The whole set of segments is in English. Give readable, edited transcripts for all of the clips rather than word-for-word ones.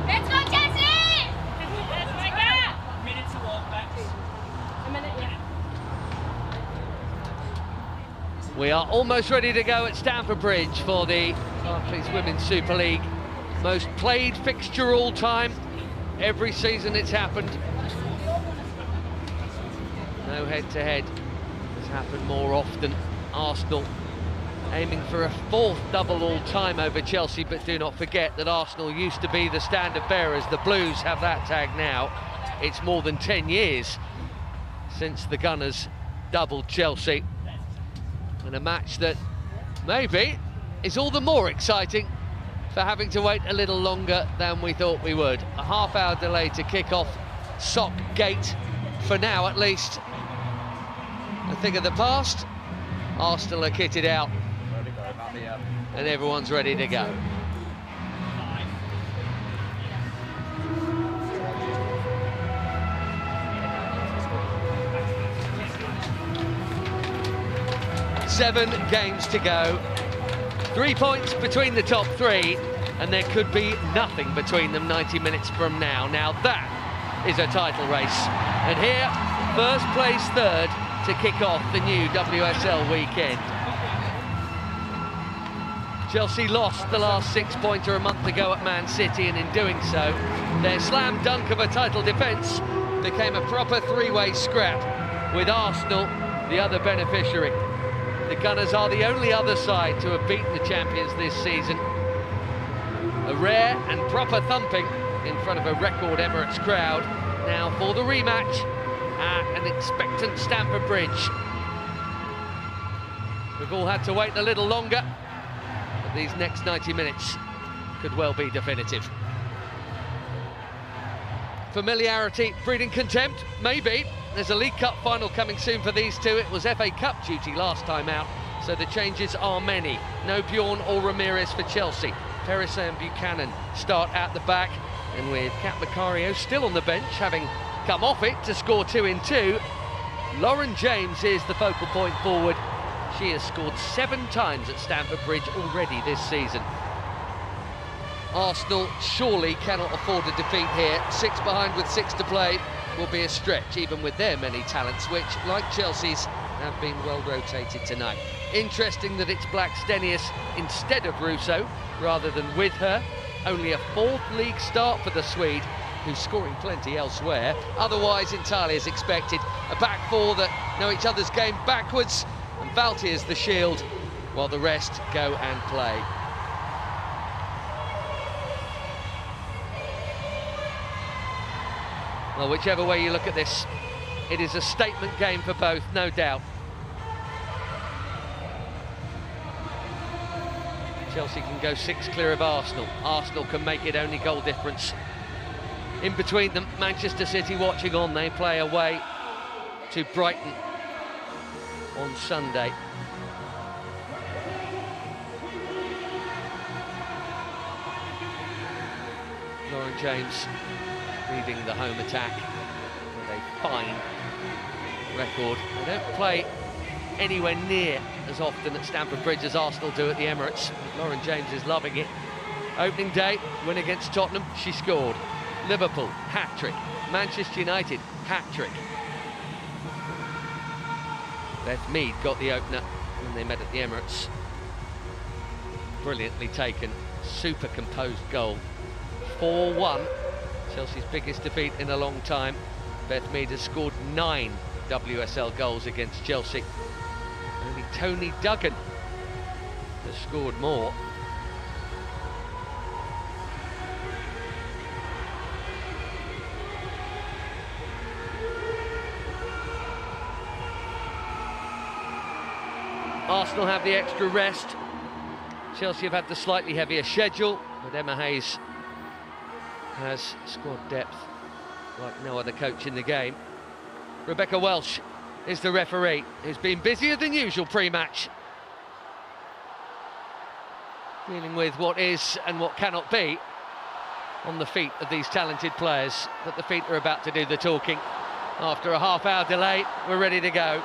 Let's go, Chelsea! Minute to walk back. A minute, yeah. We are almost ready to go at Stamford Bridge for the Barclays Women's Super League. Most played fixture all time. Every season it's happened. No head-to-head has happened more often. Arsenal aiming for a fourth double all-time over Chelsea, but do not forget that Arsenal used to be the standard bearers. The Blues have that tag now. It's more than 10 years since the Gunners doubled Chelsea. And a match that maybe is all the more exciting for having to wait a little longer than we thought we would. A half-hour delay to kick off Sock Gate, for now at least. A thing of the past. Arsenal are kitted out and everyone's ready to go. Seven games to go. 3 points between the top three, and there could be nothing between them 90 minutes from now. Now that is a title race. And here, first place third to kick off the new WSL weekend. Chelsea lost the last six-pointer a month ago at Man City, and in doing so, their slam dunk of a title defence became a proper three-way scrap, with Arsenal the other beneficiary. The Gunners are the only other side to have beaten the champions this season. A rare and proper thumping in front of a record Emirates crowd. Now for the rematch at an expectant Stamford Bridge. We've all had to wait a little longer, but these next 90 minutes could well be definitive. Familiarity breeding contempt? Maybe. There's a League Cup final coming soon for these two. It was FA Cup duty last time out, so the changes are many. No Bjorn or Ramirez for Chelsea. Perisset and Buchanan start at the back, and with Kat Macario still on the bench, having come off it to score 2 in 2. Lauren James is the focal point forward. She has scored 7 times at Stamford Bridge already this season. Arsenal surely cannot afford a defeat here. 6 behind with 6 to play will be a stretch, even with their many talents, which, like Chelsea's, have been well rotated tonight. Interesting that it's Black Stenius instead of Russo, rather than with her. Only a 4th league start for the Swede, who's scoring plenty elsewhere. Otherwise, entirely as expected. A back four that know each other's game backwards, and Valti is the shield, while the rest go and play. Well, whichever way you look at this, it is a statement game for both, no doubt. Chelsea can go 6 clear of Arsenal. Arsenal can make it only goal difference. In between them, Manchester City watching on. They play away to Brighton on Sunday. Lauren James leading the home attack with a fine record. They don't play anywhere near as often at Stamford Bridge as Arsenal do at the Emirates. Lauren James is loving it. Opening day, win against Tottenham, she scored. Liverpool, hat-trick. Manchester United, hat-trick. Beth Mead got the opener when they met at the Emirates. Brilliantly taken, super composed goal. 4-1, Chelsea's biggest defeat in a long time. Beth Mead has scored 9 WSL goals against Chelsea. Only Tony Duggan has scored more. Arsenal have the extra rest. Chelsea have had the slightly heavier schedule, but Emma Hayes has squad depth like no other coach in the game. Rebecca Welsh is the referee, who's been busier than usual pre-match, dealing with what is and what cannot be on the feet of these talented players, but the feet are about to do the talking. After a half-hour delay, we're ready to go.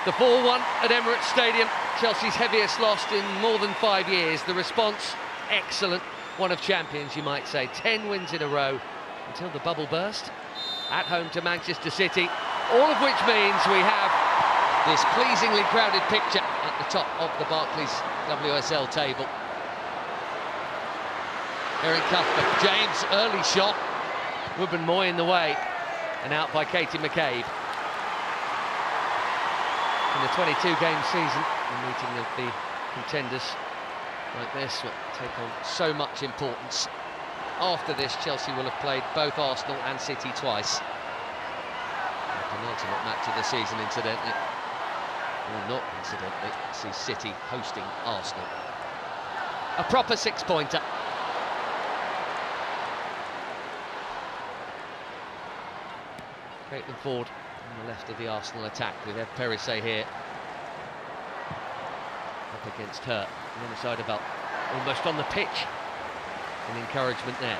The 4-1 at Emirates Stadium, Chelsea's heaviest loss in more than 5 years. The response, excellent. One of champions, you might say. 10 wins in a row until the bubble burst. At home to Manchester City, all of which means we have this pleasingly crowded picture at the top of the Barclays WSL table. Erin Cuthbert, James, early shot. Ruben Moy in the way, and out by Katie McCabe. In the 22-game season, the meeting of the contenders like this will take on so much importance. After this, Chelsea will have played both Arsenal and City twice. The penultimate match of the season, incidentally, or not incidentally, sees City hosting Arsenal. A proper six-pointer. Caitlin Ford on the left of the Arsenal attack with Eve Perisset here. Up against her, on the other side of Belt, almost on the pitch. An encouragement there.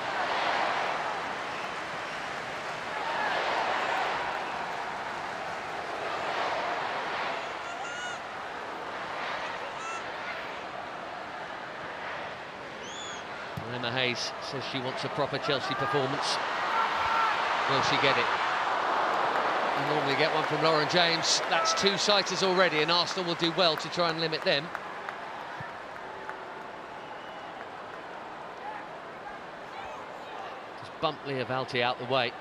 Emma Hayes says she wants a proper Chelsea performance. Will she get it? You normally get one from Lauren James. That's 2 sighters already, and Arsenal will do well to try and limit them. Just bump Leah Valti out the way.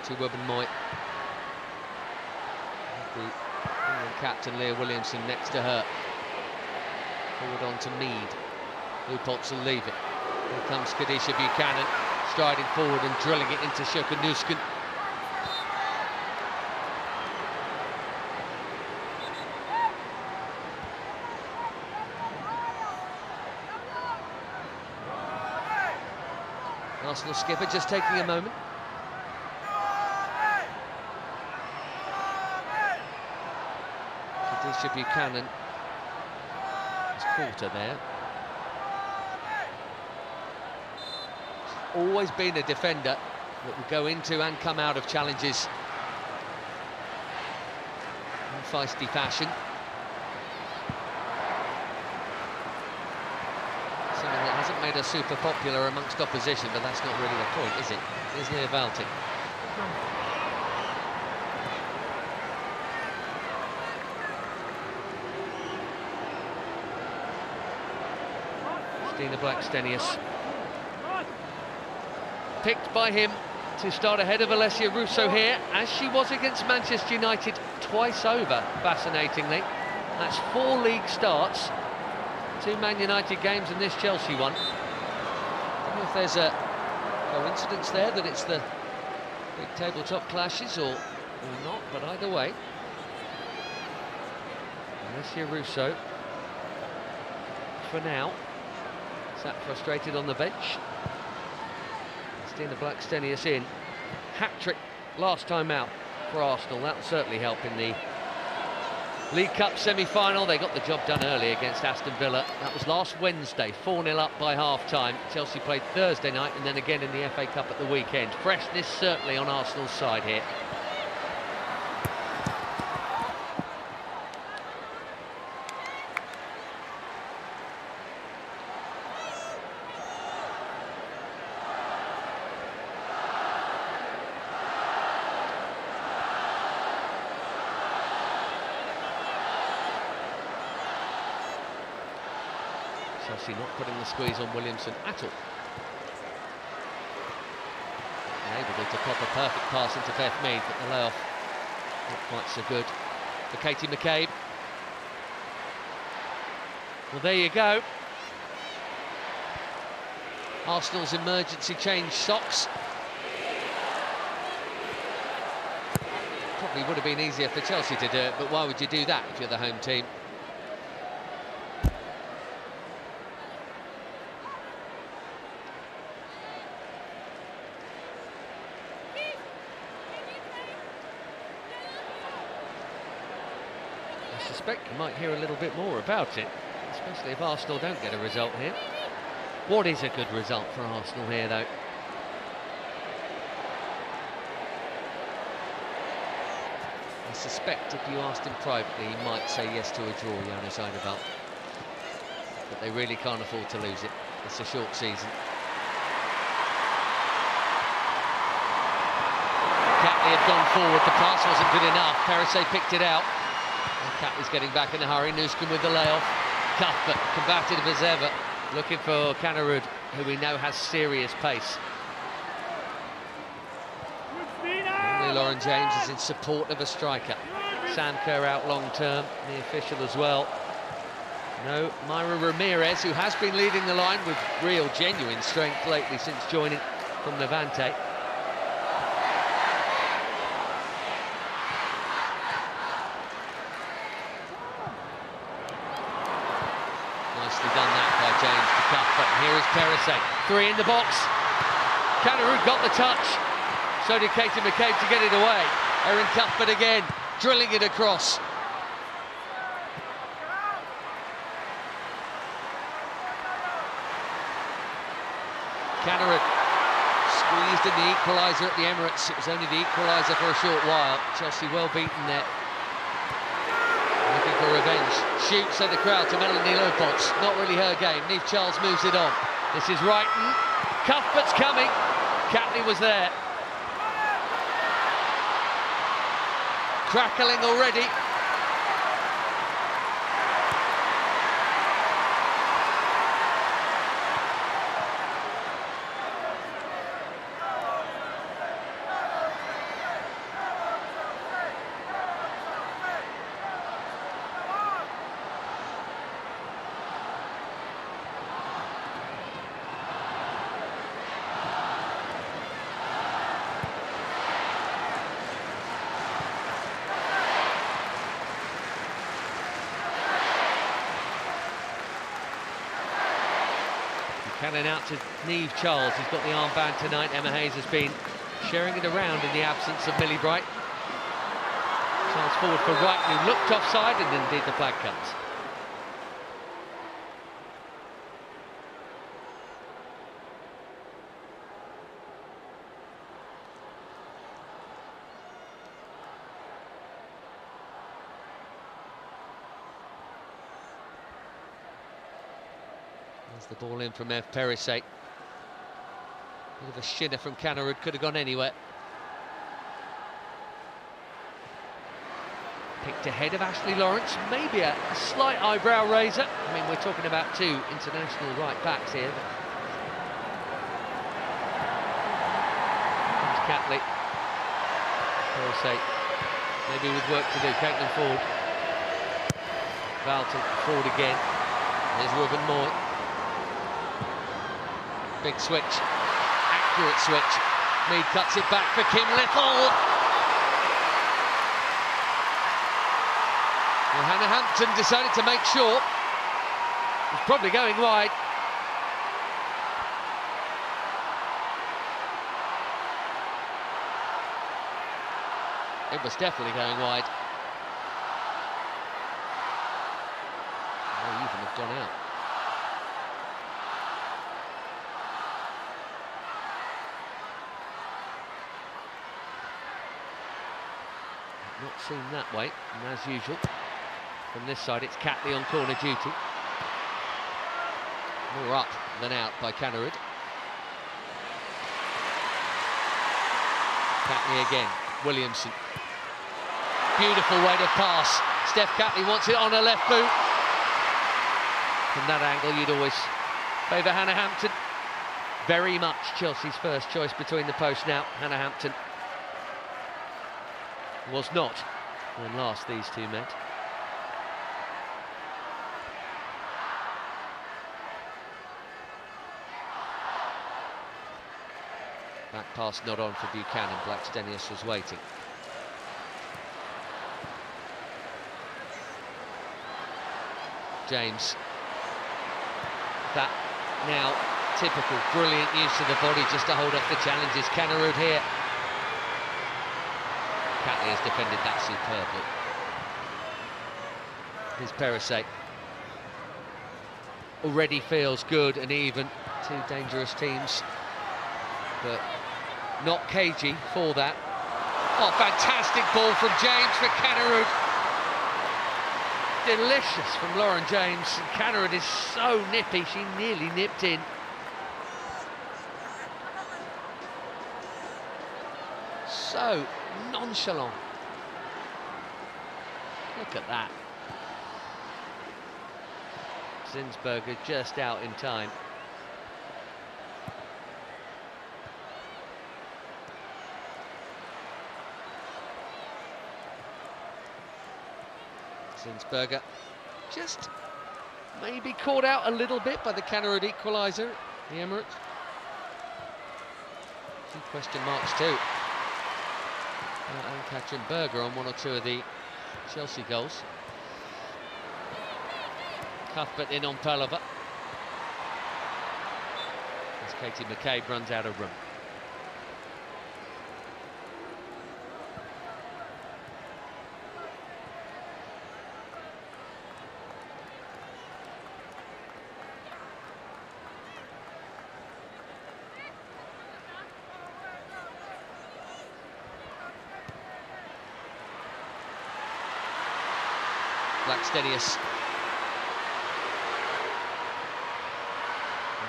To Ruben Moy. The England captain Leah Williamson next to her. Forward on to Mead. Lupoltz will leave it. Here comes Kadisha Buchanan, striding forward and drilling it into Sjokonusken. Arsenal skipper just taking a moment. Kadisha Buchanan has caught her there. She's always been a defender that will go into and come out of challenges in feisty fashion. Something that hasn't made her super popular amongst opposition, but that's not really the point, is it? Here's Leah Valti. Stina Blackstenius, picked by him to start ahead of Alessia Russo here, as she was against Manchester United twice over, fascinatingly. That's 4 league starts, 2 Man United games and this Chelsea one. I don't know if there's a coincidence there that it's the big tabletop clashes or not, but either way. Alessia Russo, for now, sat frustrated on the bench. Stina Blackstenius in. Hat-trick last time out for Arsenal. That will certainly help in the League Cup semi-final. They got the job done early against Aston Villa. That was last Wednesday, 4-0 up by half-time. Chelsea played Thursday night and then again in the FA Cup at the weekend. Freshness certainly on Arsenal's side here. Chelsea not putting the squeeze on Williamson at all. Able to pop a perfect pass into Beth Mead, but the layoff not quite so good for Katie McCabe. Well, there you go. Arsenal's emergency change socks. Probably would have been easier for Chelsea to do it, but why would you do that if you're the home team? suspect you might hear a little bit more about it, especially if Arsenal don't get a result here. What is a good result for Arsenal here, though? I suspect if you asked him privately, he might say yes to a draw, Jonas Eideveld. But they really can't afford to lose it. It's a short season. Catley had gone forward, the pass wasn't good enough. Perisset picked it out. And Catley's getting back in a hurry. Nuskin with the layoff. Cuthbert, combative as ever, looking for Canarud, who we know has serious pace. Lauren James is in support of a striker. Sam Kerr out long term, the official as well. No, Myra Ramirez, who has been leading the line with real, genuine strength lately since joining from Levante. Nicely done that by James to Cuthbert. Here is Perisset, 3 in the box. Canarud got the touch. So did Katie McCabe to get it away. Erin Cuthbert again, drilling it across. Canarud squeezed in the equaliser at the Emirates. It was only the equaliser for a short while. Chelsea well beaten there. Looking for revenge. Shoots at the crowd to Melanie Leupolz. Not really her game. Niamh Charles moves it on. This is Wrighton. Cuthbert's coming. Catley was there. Crackling already. Cannon out to Niamh Charles, who's got the armband tonight. Emma Hayes has been sharing it around in the absence of Millie Bright. Charles forward for Wright, who looked offside, and indeed the flag comes. The ball in from Ev Perisset. Bit of a shinner from Canarud, could have gone anywhere. Picked ahead of Ashley Lawrence, maybe a slight eyebrow raiser. I mean, we're talking about 2 international right backs here. Comes Catley. Perisset, maybe with work to do. Caitlin Ford. Valton forward again. There's Ruben Moy. Big switch, accurate switch. Mead cuts it back for Kim Little. Well, Hannah Hampton decided to make sure. It was probably going wide. It was definitely going wide. May even have gone out. Not seen that way, and as usual, from this side it's Catley on corner duty. More up than out by Canarud. Catley again, Williamson. Beautiful way to pass. Steph Catley wants it on her left boot. From that angle, you'd always favour Hannah Hampton. Very much Chelsea's first choice between the posts now, Hannah Hampton. Was not when last these two met. Back pass not on for Buchanan. Blackstenius was waiting. James. That now typical, brilliant use of the body just to hold off the challenges. Canarud here. Catley has defended that superbly. his Perisset. Already feels good and even. Two dangerous teams, but not cagey for that. Oh, fantastic ball from James for Canarud. Delicious from Lauren James. Canarud is so nippy, she nearly nipped in. So nonchalant. Look at that. Zinsberger just out in time. Zinsberger just maybe caught out a little bit by the Canarud equaliser, the Emirates. A few question marks too. And Katrin Berger on one or two of the Chelsea goals. Cuthbert in on Pelliver. As Katie McCabe runs out of room. Blackstenius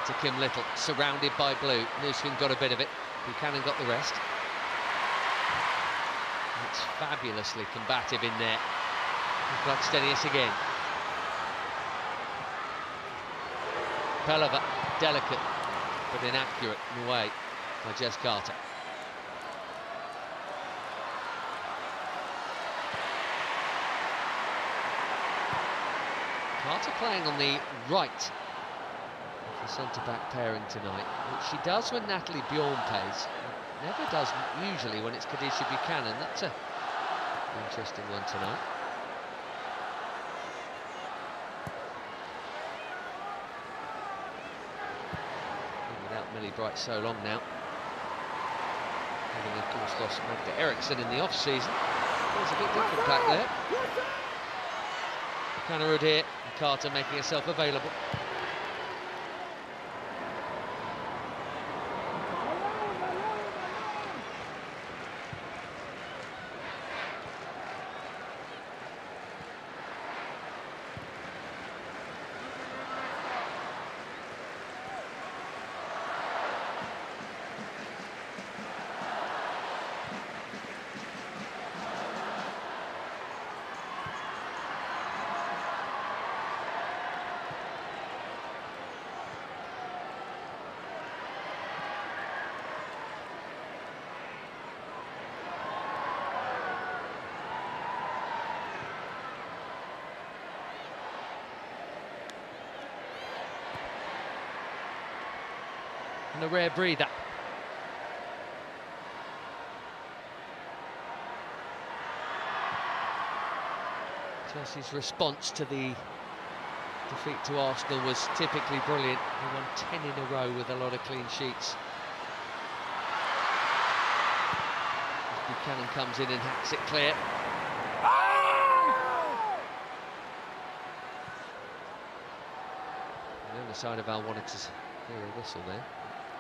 to Kim Little, surrounded by blue. Newskin got a bit of it, Buchanan got the rest. It's fabulously combative in there. Blackstenius again. Pelliver, delicate but inaccurate in a way by Jess Carter. Carter playing on the right of the centre-back pairing tonight, which she does when Natalie Bjorn plays. Never does usually when it's Kadisha Buchanan. That's an interesting one tonight. Without Millie Bright so long now. Having of course lost Magda Eriksson in the off-season. It's a bit different back there. Canarud here, and Carter making herself available. And a rare breather. Chelsea's response to the defeat to Arsenal was typically brilliant. They won 10 in a row with a lot of clean sheets. Buchanan comes in and hacks it clear. The other side of Al wanted to hear a whistle there.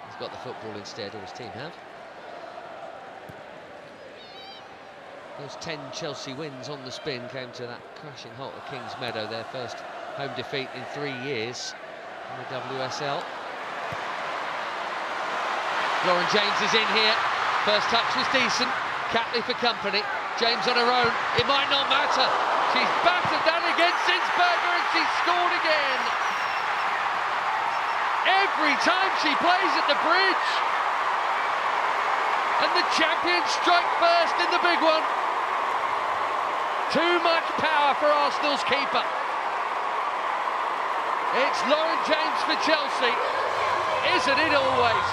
He's got the football instead, or his team have. Those 10 Chelsea wins on the spin came to that crashing halt at Kings Meadow, their first home defeat in 3 years in the WSL. Lauren James is in here. First touch was decent. Catley for company. James on her own. It might not matter. She's battered that against Zinsberger and she's scored again. Every time she plays at the bridge. And the champions strike first in the big one. Too much power for Arsenal's keeper. It's Lauren James for Chelsea. Isn't it always?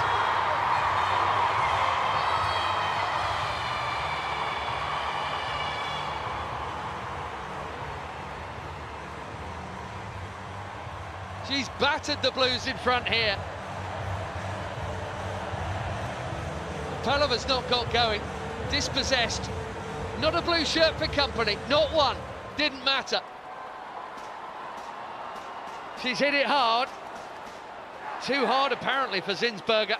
She's battered the Blues in front here. Pelliver's not got going. Dispossessed. Not a blue shirt for company. Not one. Didn't matter. She's hit it hard. Too hard, apparently, for Zinsberger,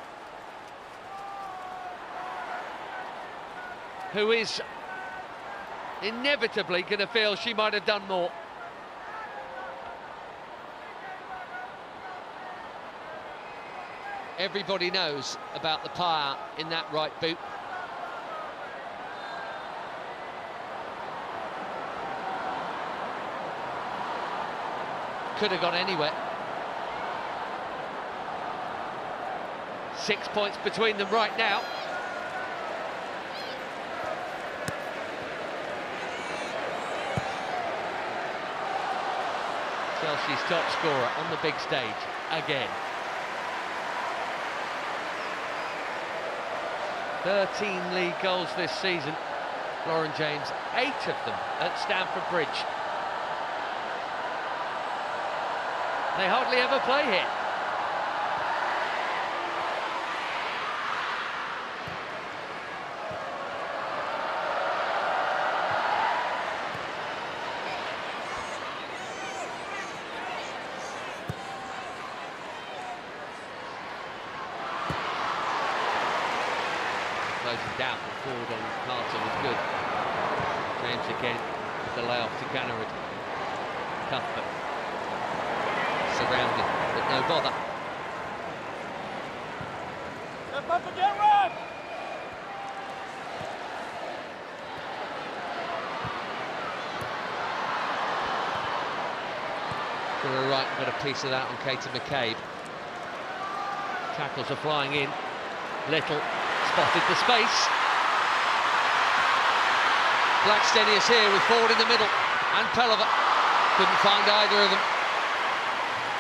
who is inevitably going to feel she might have done more. Everybody knows about the power in that right boot. Could have gone anywhere. 6 points between them right now. Chelsea's top scorer on the big stage again. 13 league goals this season, Lauren James, 8 of them at Stamford Bridge. They hardly ever play here. Closing down the forward on Carter was good. James again with the layoff to Gannerud. Cuthbert surrounded, but no bother. Step up and get run! To the right, got a piece of that on Katie McCabe. Tackles are flying in. Little spotted the space. Blackstenius here with forward in the middle, and Pelliver couldn't find either of them.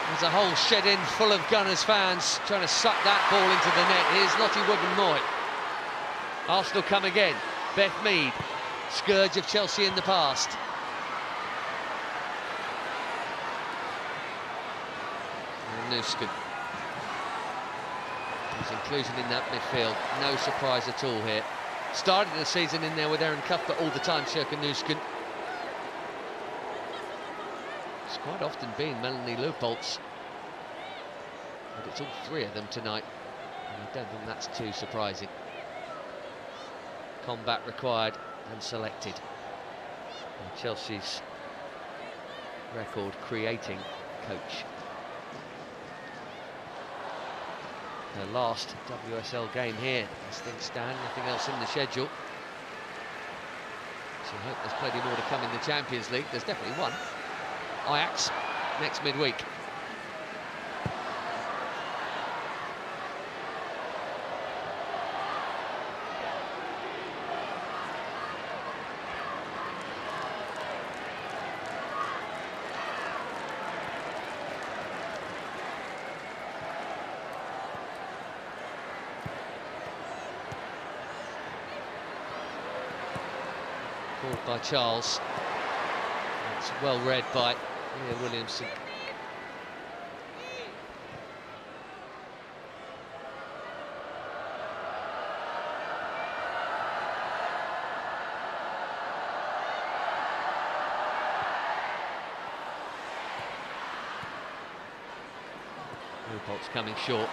There's a whole shed in full of Gunners fans trying to suck that ball into the net. Here's Lottie Wubben-Moy. Arsenal come again. Beth Mead, scourge of Chelsea in the past. And Nuskin. His inclusion in that midfield, no surprise at all here. Started the season in there with Erin Cuthbert all the time, Sjoeke Nuskin. It's quite often been Melanie Leupolz, but it's all 3 of them tonight, and I don't think that's too surprising. Combat required and selected. And Chelsea's record creating coach. Their last WSL game here, as things stand, nothing else in the schedule. So I hope there's plenty more to come in the Champions League. There's definitely one. Ajax next midweek. Called by Charles. It's well read by Leah Williamson. Leupolz coming short.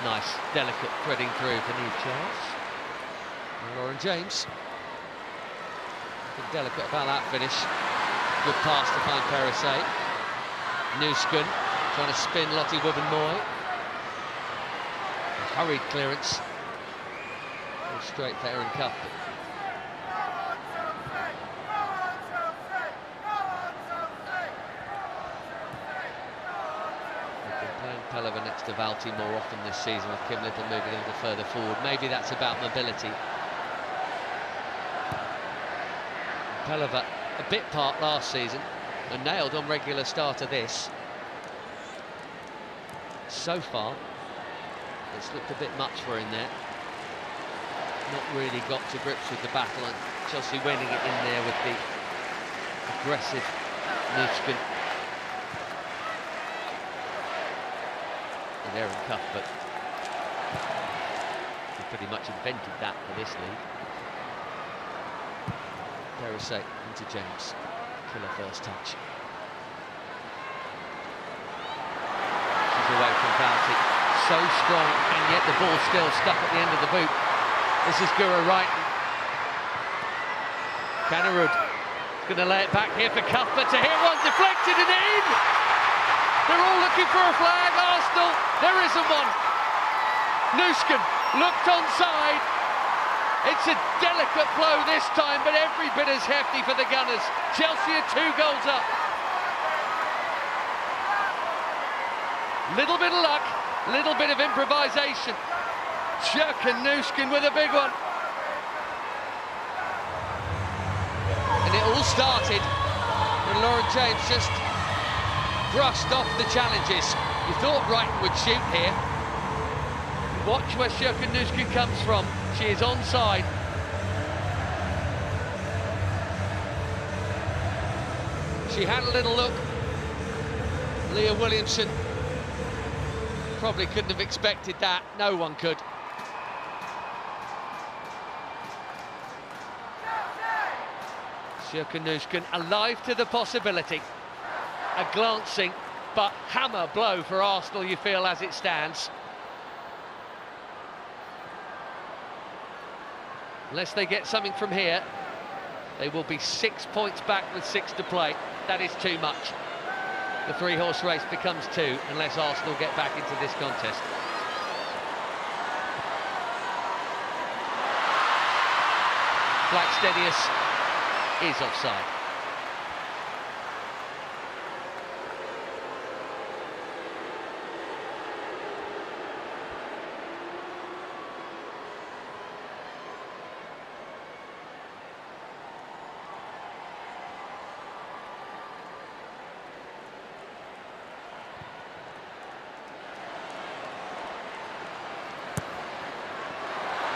Nice, delicate threading through for Neve Charles. And Lauren James. Nothing delicate about that finish. Good pass to find Perisset. Nuskin trying to spin Lottie Wubben-Moy. A hurried clearance. Goes straight for Erin Cuthbert. They've been playing Pelliver next to Valti more often this season, with Kim Little moving a little further forward. Maybe that's about mobility. Pelliver, a bit part last season, and nailed on regular starter this. So far, it's looked a bit much for him there. Not really got to grips with the battle, and Chelsea winning it in there with the aggressive Nuskin. And Erin Cuthbert, who pretty much invented that for this league. Perisset into James. Killer first touch. so strong, and yet the ball's still stuck at the end of the boot. This is Gura Wrighton. Canarud going to lay it back here for Cuthbert to hit one, deflected and in! They're all looking for a flag, Arsenal. There isn't one. Nuskin looked onside. It's a delicate blow this time, but every bit as hefty for the Gunners. Chelsea are 2 goals up. Little bit of luck, little bit of improvisation. Jurgen Nuskin with a big one. And it all started when Lauren James just brushed off the challenges. You thought Wrighton would shoot here. Watch where Jurgen Nuskin comes from. She is onside. She had a little look. Leah Williamson probably couldn't have expected that. No one could. Jurgen Nuskin alive to the possibility. A glancing but hammer blow for Arsenal, you feel, as it stands. Unless they get something from here, they will be 6 points back with 6 to play. That is too much. The 3-horse race becomes 2 unless Arsenal get back into this contest. Blackstenius is offside.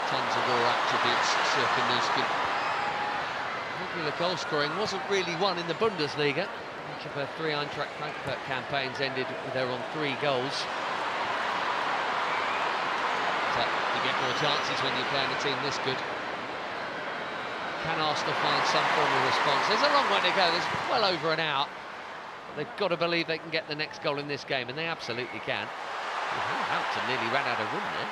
Tons of raw attributes, Jurgen Nuskin. Regular goal scoring wasn't really one in the Bundesliga. Each of her 3 Eintracht Frankfurt campaigns ended with her on 3 goals. So you get more chances when you're playing a team this good. Can Arsenal find some form of response? There's a long way to go, there's well over an hour. But they've got to believe they can get the next goal in this game, and they absolutely can. Hampton nearly ran out of room there.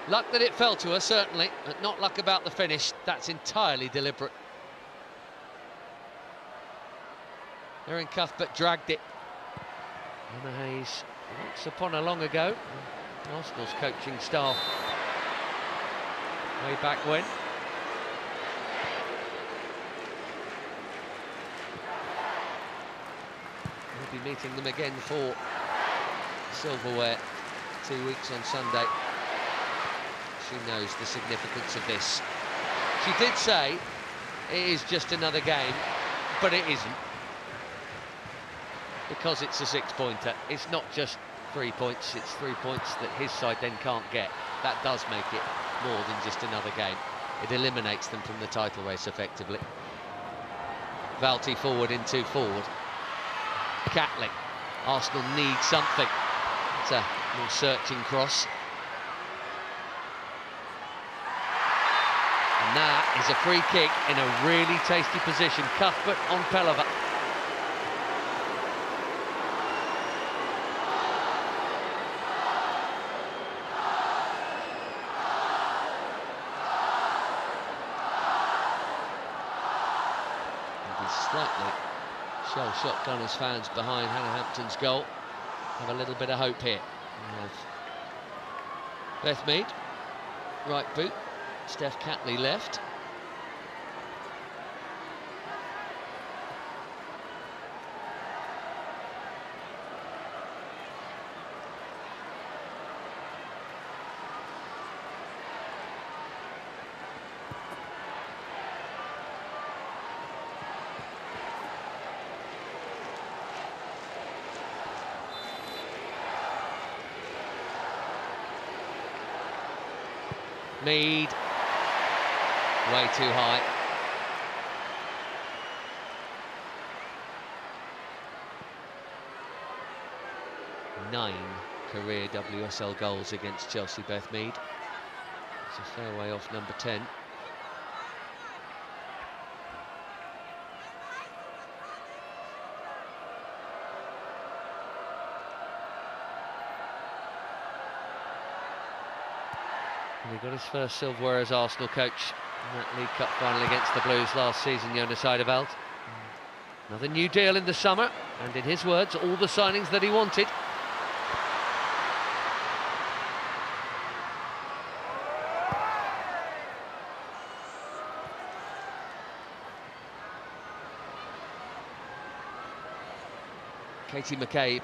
Luck that it fell to her, certainly, but not luck about the finish. That's entirely deliberate. Erin Cuthbert dragged it. Emma Hayes, once upon a long ago, Arsenal's coaching staff way back when. We'll be meeting them again for silverware 2 weeks on Sunday. She knows the significance of this. She did say it is just another game, but it isn't. Because it's a 6-pointer. It's not just 3 points, it's 3 points that his side then can't get. That does make it more than just another game. It eliminates them from the title race effectively. Valti forward into forward. Catley. Arsenal need something. It's a more searching cross. And that is a free kick in a really tasty position. Cuthbert on Pelova. And he's slightly shell-shocked Gunners fans behind Hannah Hampton's goal. Have a little bit of hope here. We have Beth Mead, right boot. Steph Catley left. Mead. Way too high. Nine career WSL goals against Chelsea, Beth Mead. It's a fair way off number 10. And he got his first silverware as Arsenal coach in that League Cup final against the Blues last season, Jonas Eideveld. Another new deal in the summer, and in his words, all the signings that he wanted. Katie McCabe.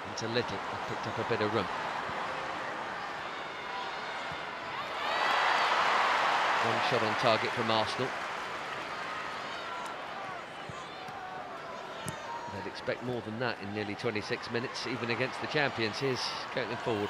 Into Little, picked up a bit of room. One shot on target from Arsenal. They'd expect more than that in nearly 26 minutes, even against the champions. Here's Caitlin Ford.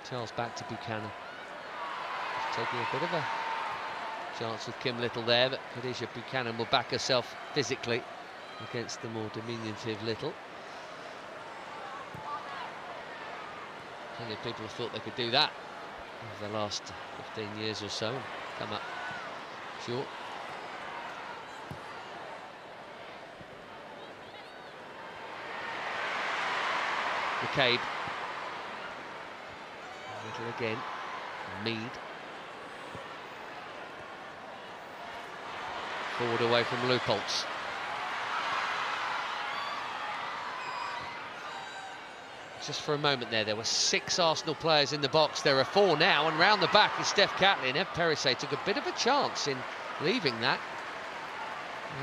Charles back to Buchanan. Just taking a bit of a chance with Kim Little there, but Khadija Buchanan will back herself physically against the more diminutive Little. Plenty of people have thought they could do that over the last 15 years or so and come up short. McCabe. Little again. Mead. Forward away from Leupolz. Just for a moment there were 6 Arsenal players in the box. There are 4 now, and round the back is Steph Catlin. Ev Perisset took a bit of a chance in leaving that.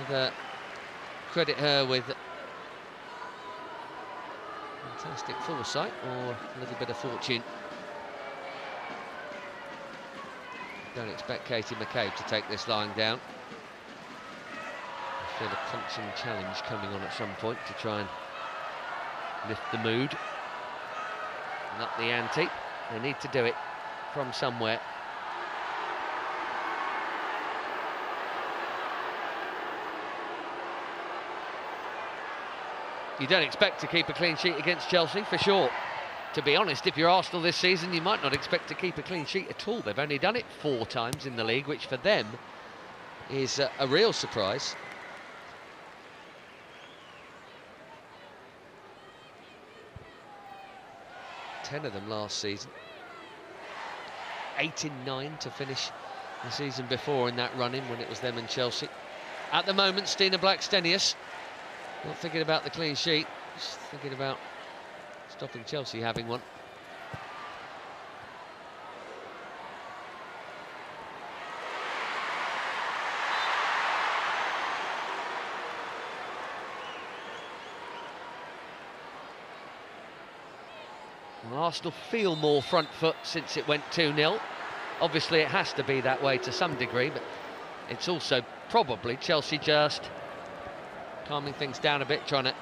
And, credit her with fantastic foresight or a little bit of fortune. Don't expect Katie McCabe to take this lying down. I feel a punching challenge coming on at some point to try and lift the mood and up the ante. They need to do it from somewhere. You don't expect to keep a clean sheet against Chelsea, for sure. To be honest, if you're Arsenal this season, you might not expect to keep a clean sheet at all. They've only done it 4 times in the league, which for them is a real surprise. Ten of them last season. 8 in 9 to finish the season before in that run-in when it was them and Chelsea. At the moment, Stina Blackstenius not thinking about the clean sheet, just thinking about stopping Chelsea having one. Well, Arsenal feel more front foot since it went 2-0. Obviously it has to be that way to some degree, but it's also probably Chelsea just calming things down a bit, trying to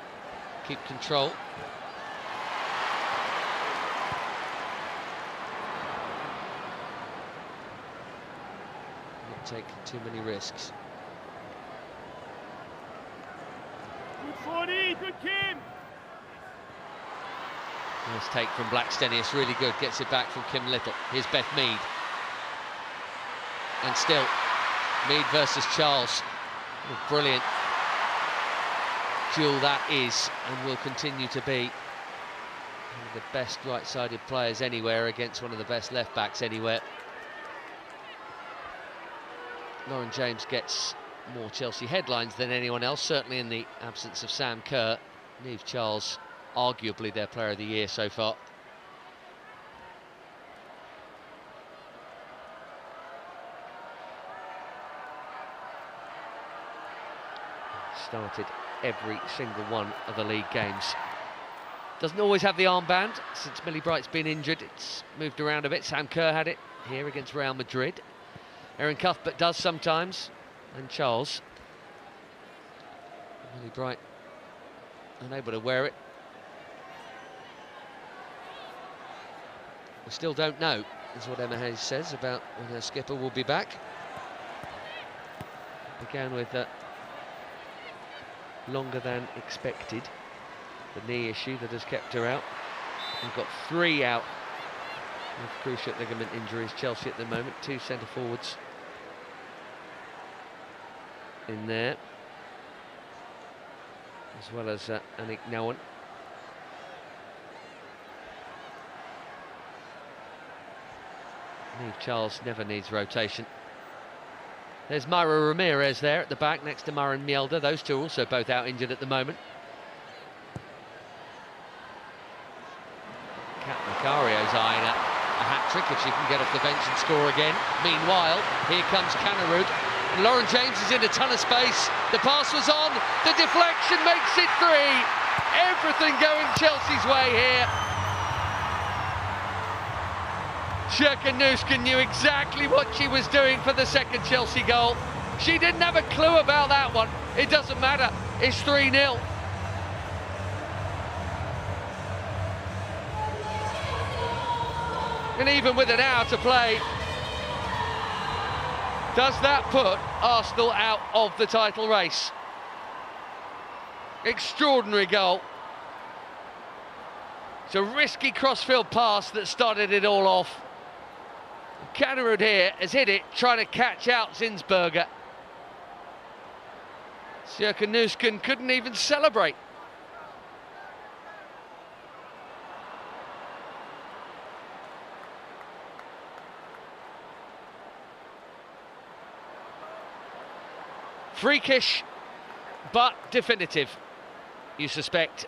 keep control. Not take too many risks. Good 40, good Kim. Nice take from Blackstenius, really good. Gets it back from Kim Little. Here's Beth Mead. And still, Mead versus Charles. What a brilliant duel that is, and will continue to be. One of the best right-sided players anywhere against one of the best left-backs anywhere. Lauren James gets more Chelsea headlines than anyone else, certainly in the absence of Sam Kerr. Niamh Charles, arguably their player of the year so far. Started every single one of the league games. Doesn't always have the armband. Since Millie Bright's been injured, it's moved around a bit. Sam Kerr had it here against Real Madrid. Erin Cuthbert does sometimes, and Charles. Millie Bright unable to wear it. We still don't know, is what Emma Hayes says about when her skipper will be back. Began with longer than expected, the knee issue that has kept her out. We've got 3 out with cruciate ligament injuries. Chelsea at the moment, 2 centre forwards in there, as well as Anik Nouwen. Neve Charles never needs rotation. There's Myra Ramirez there at the back next to Maren Mjelde. Those two are also both out injured at the moment. Kat Macario's eyeing a hat-trick if she can get off the bench and score again. Meanwhile, here comes Canarud. Lauren James is in a ton of space. The pass was on. The deflection makes it 3. Everything going Chelsea's way here. Sjerkanuska knew exactly what she was doing for the second Chelsea goal. She didn't have a clue about that one. It doesn't matter. It's 3-0. And even with an hour to play, does that put Arsenal out of the title race? Extraordinary goal. It's a risky crossfield pass that started it all off. Canarud here has hit it, trying to catch out Zinsberger. Sjerkanuska couldn't even celebrate. Freakish, but definitive, you suspect.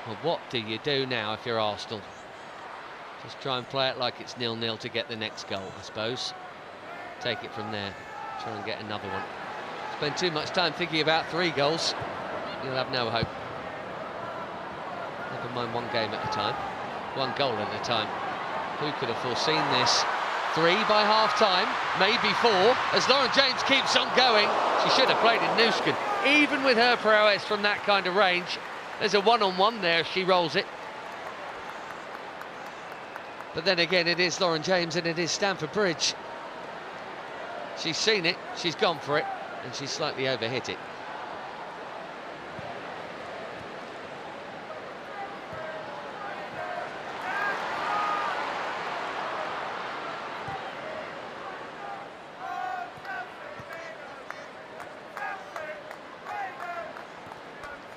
Well, what do you do now if you're Arsenal? Just try and play it like it's 0-0 to get the next goal, I suppose. Take it from there. Try and get another one. Spend too much time thinking about 3 goals, you'll have no hope. Never mind 1 game at a time. 1 goal at a time. Who could have foreseen this? 3 by half-time, maybe 4, as Lauren James keeps on going. She should have played in Nusken. Even with her prowess from that kind of range, there's a one-on-one there if she rolls it. But then again, it is Lauren James and it is Stamford Bridge. She's seen it, she's gone for it, and she's slightly overhit it.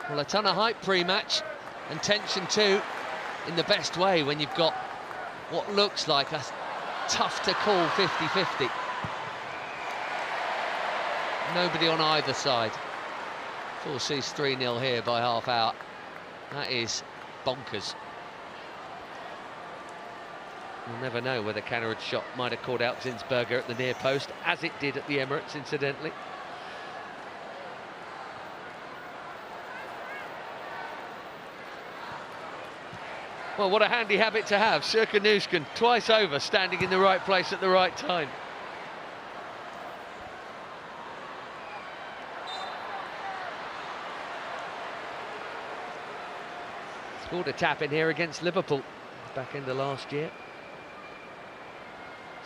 Well, a ton of hype pre-match, and tension too, in the best way when you've got what looks like a tough-to-call 50-50. Nobody on either side. Foresees 3-0 here by half hour. That is bonkers. We'll never know whether Canarud's shot might have caught out Zinsberger at the near post, as it did at the Emirates, incidentally. Well, what a handy habit to have. Sjerkanuska twice over, standing in the right place at the right time. Scored a tap in here against Liverpool back end of last year.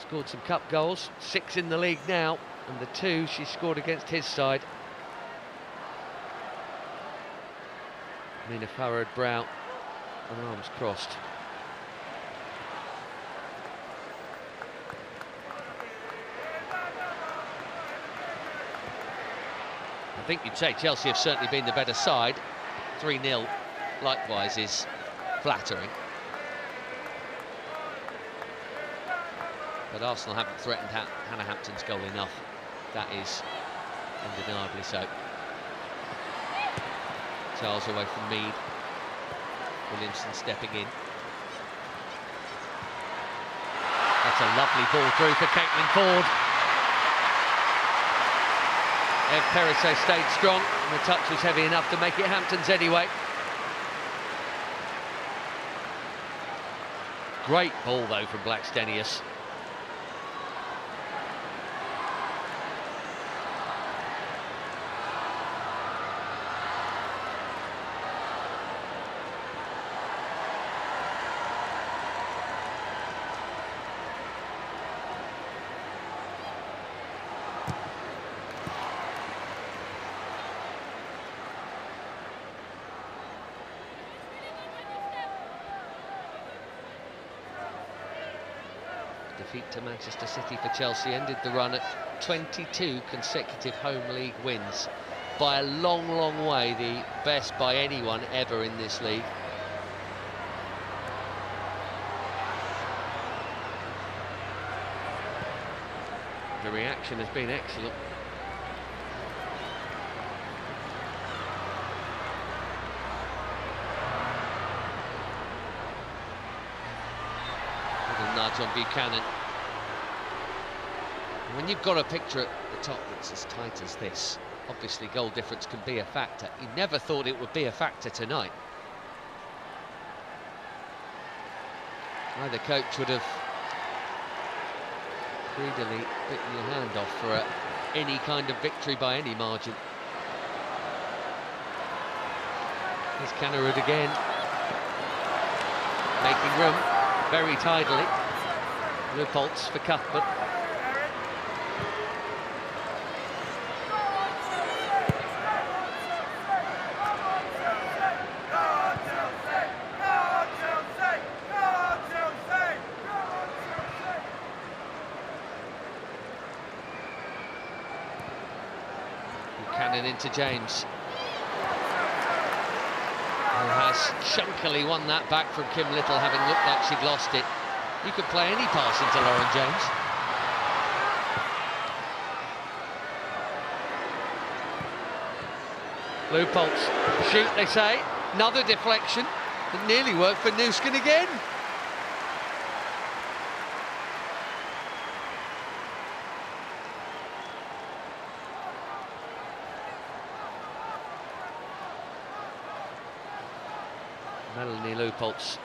Scored some cup goals, 6 in the league now, and the 2 she scored against his side. Mina furrowed brow and arms crossed. I think you'd say Chelsea have certainly been the better side. 3-0 likewise is flattering. But Arsenal haven't threatened Hannah Hampton's goal enough. That is undeniably so. Charles away from Mead. Williamson stepping in. A That's a lovely ball through for Caitlin Ford. Ev Perisset stayed strong, and the touch was heavy enough to make it Hampton's anyway. Great ball, though, from Blackstenius. Defeat to Manchester City for Chelsea ended the run at 22 consecutive home league wins. By a long, long way, the best by anyone ever in this league. The reaction has been excellent. Nudge on Buchanan. When you've got a picture at the top that's as tight as this, obviously goal difference can be a factor. You never thought it would be a factor tonight. Either coach would have greedily bitten your hand off for any kind of victory by any margin. Here's Canarud again, making room very tidily. Leupolz for Cuthbert. Buchanan into James, who has chunkily won that back from Kim Little, having looked like she'd lost it. You could play any pass into Lauren James. Leupolz, shoot, they say. Another deflection. It nearly worked for Nuskin again. Melanie Leupolz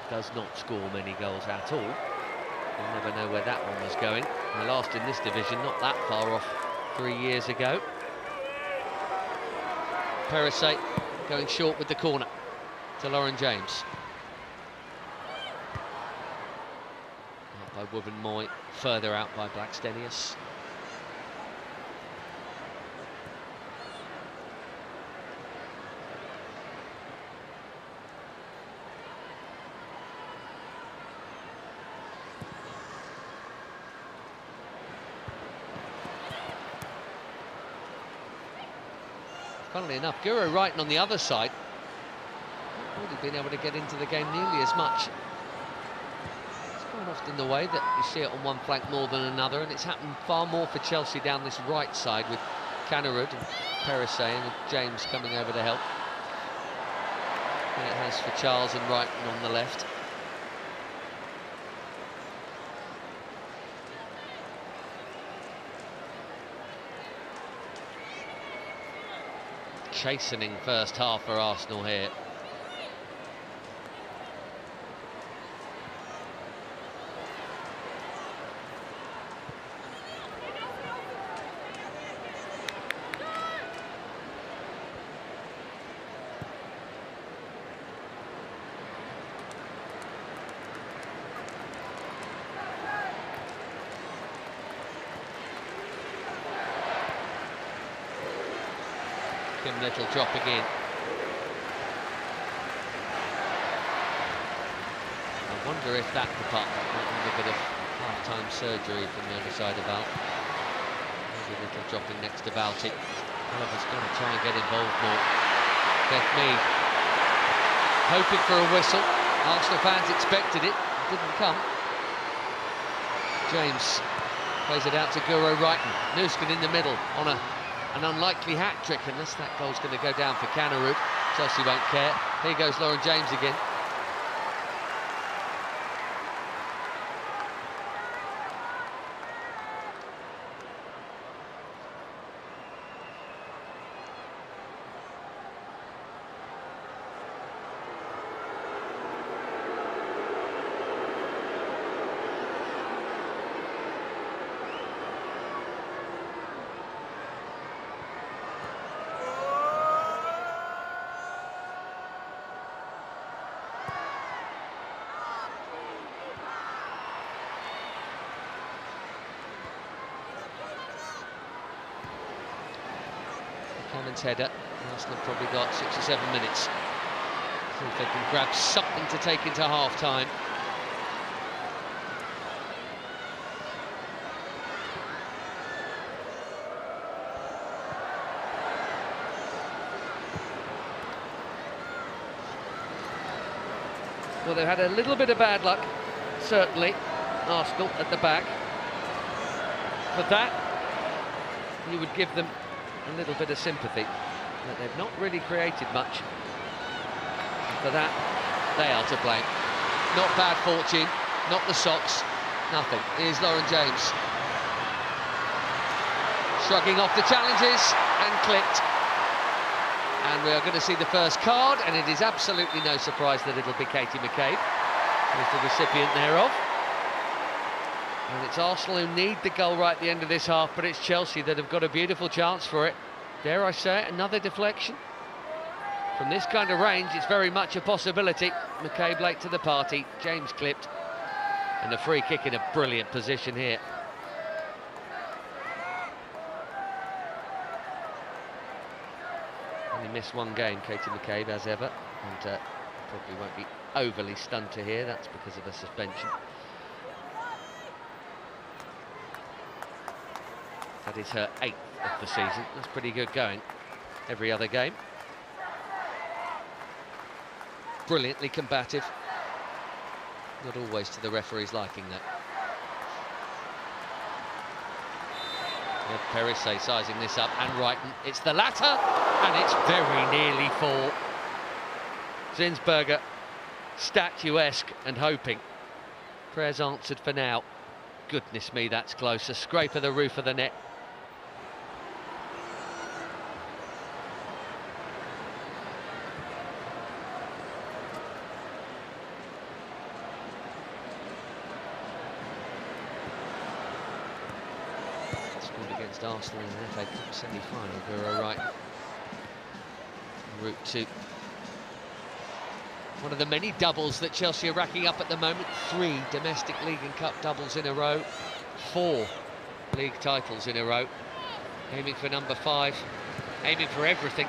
does not score many goals at all. You'll never know where that one was going. The last in this division, not that far off 3 years ago. Perisset going short with the corner to Lauren James. Out by Woburn-Moy, further out by Blackstenius. Funnily enough, Guro Wrighton on the other side, not really been able to get into the game nearly as much. It's quite often the way that you see it on one flank more than another, and it's happened far more for Chelsea down this right side with Canarud and Perisset and James coming over to help than it has for Charles and Wrighton on the left. Chastening first half for Arsenal here. Kim Little dropping in. I wonder if that department might have a bit of half-time surgery from the other side of Val. Maybe Little dropping next to Baltic. Oliver's going to try and get involved more. Beth Mead hoping for a whistle. Arsenal fans expected it. It didn't come. James plays it out to Guro Wrighton. Nuskin in the middle on an unlikely hat-trick, unless that goal's going to go down for Canarud. Chelsea won't care. Here goes Lauren James again. chance header. Arsenal have probably got 6 or 7 minutes. See if they can grab something to take into half-time. Well, they've had a little bit of bad luck, certainly, Arsenal at the back. For that, you would give them a little bit of sympathy, but they've not really created much. For that, they are to blame. Not bad fortune, not the socks, nothing. Here's Lauren James. Shrugging off the challenges and clipped. And we are going to see the first card, and it is absolutely no surprise that it'll be Katie McCabe who's the recipient thereof. And it's Arsenal who need the goal right at the end of this half, but it's Chelsea that have got a beautiful chance for it. Dare I say it, another deflection. From this kind of range, it's very much a possibility. McCabe late to the party, James clipped, and a free kick in a brilliant position here. Only missed one game, Katie McCabe, as ever, and probably won't be overly stunned to hear that's because of a suspension. That is her 8th of the season. That's pretty good going. Every other game. Brilliantly combative. Not always to the referee's liking, that. Perisset sizing this up, and Wrighton. It's the latter, and it's very nearly 4. Zinsberger, statuesque and hoping. Prayers answered for now. Goodness me, that's close. A scrape of the roof of the net. Against Arsenal in the FA Cup semi-final, Guro Wright. Route to one of the many doubles that Chelsea are racking up at the moment. 3 domestic league and cup doubles in a row, 4 league titles in a row. Aiming for number 5, aiming for everything.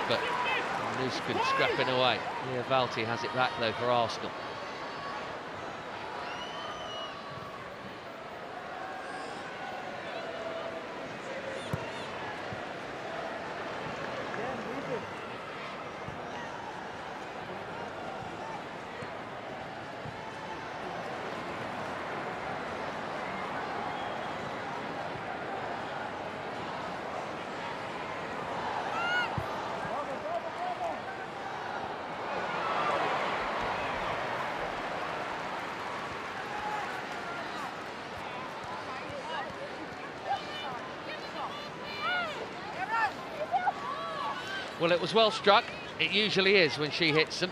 But Nuskin scrapping away. Leah Valti has it back though for Arsenal. Well, it was well struck. It usually is when she hits them.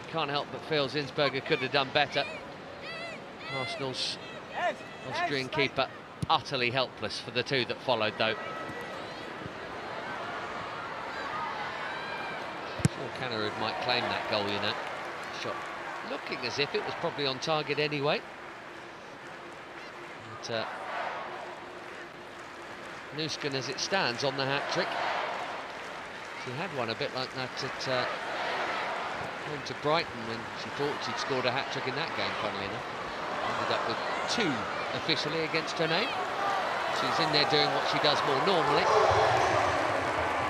Can't help but feel Zinsberger could have done better. Arsenal's Austrian keeper utterly helpless for the 2 that followed, though. Sure, Cannerud might claim that goal, you know. Shot looking as if it was probably on target anyway. But Nuskin, as it stands, on the hat-trick. She had one a bit like that at home to Brighton when she thought she'd scored a hat-trick in that game, funnily enough. Ended up with 2 officially against her name. She's in there doing what she does more normally.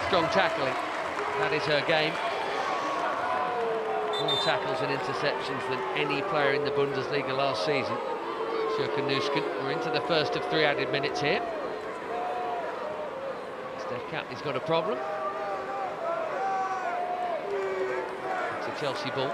Strong tackling, that is her game. More tackles and interceptions than any player in the Bundesliga last season. Sjoeke Nuskin, we're into the first of 3 added minutes here. Steph Catley's got a problem. Chelsea ball.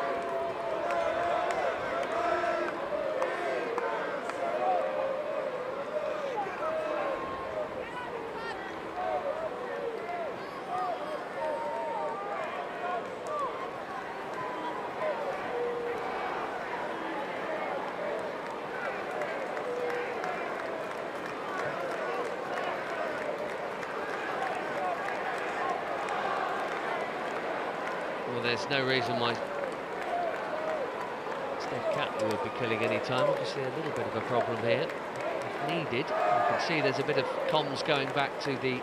Well, there's no reason why Steph Catley would be killing any time. Obviously a little bit of a problem here, if needed. You can see there's a bit of comms going back to the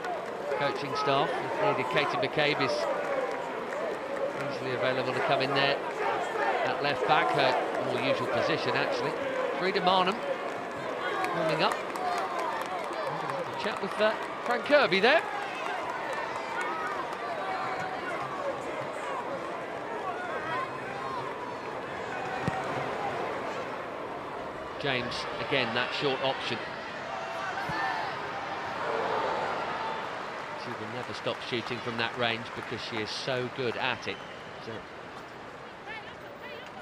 coaching staff. If needed, Katie McCabe is easily available to come in there at left back, her more usual position actually. Frida Marnham warming up. I'm going to have a chat with Frank Kirby there. James, again, that short option. She will never stop shooting from that range because she is so good at it. So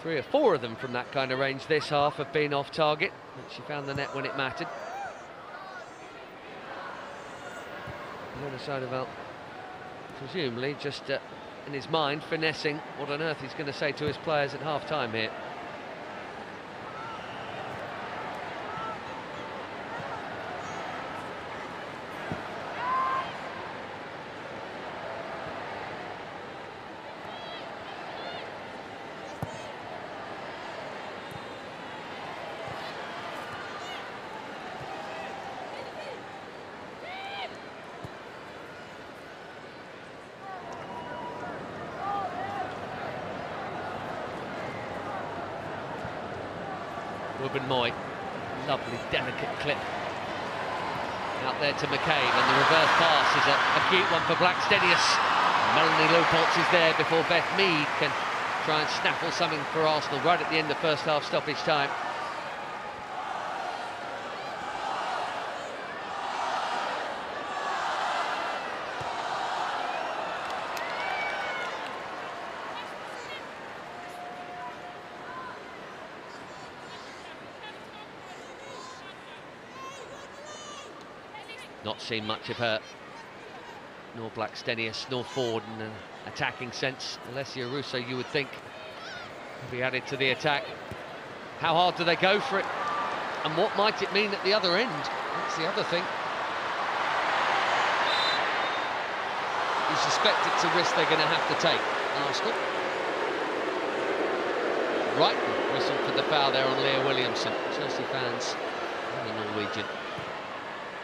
3 or 4 of them from that kind of range this half have been off target, but she found the net when it mattered. Leona Seideval, presumably just in his mind finessing what on earth he's going to say to his players at half-time here. Moy, lovely delicate clip out there to McCabe, and the reverse pass is a cute one for Blackstenius. Melanie Leupolz is there before Beth Mead can try and snaffle something for Arsenal right at the end of first half stoppage time. Not seen much of her, nor Blackstenius, nor Ford in an attacking sense. Alessia Russo, you would think, will be added to the attack. How hard do they go for it? And what might it mean at the other end? That's the other thing. You suspect it's a risk they're going to have to take, Arsenal. Right, whistle for the foul there on Leah Williamson. Chelsea fans and the Norwegian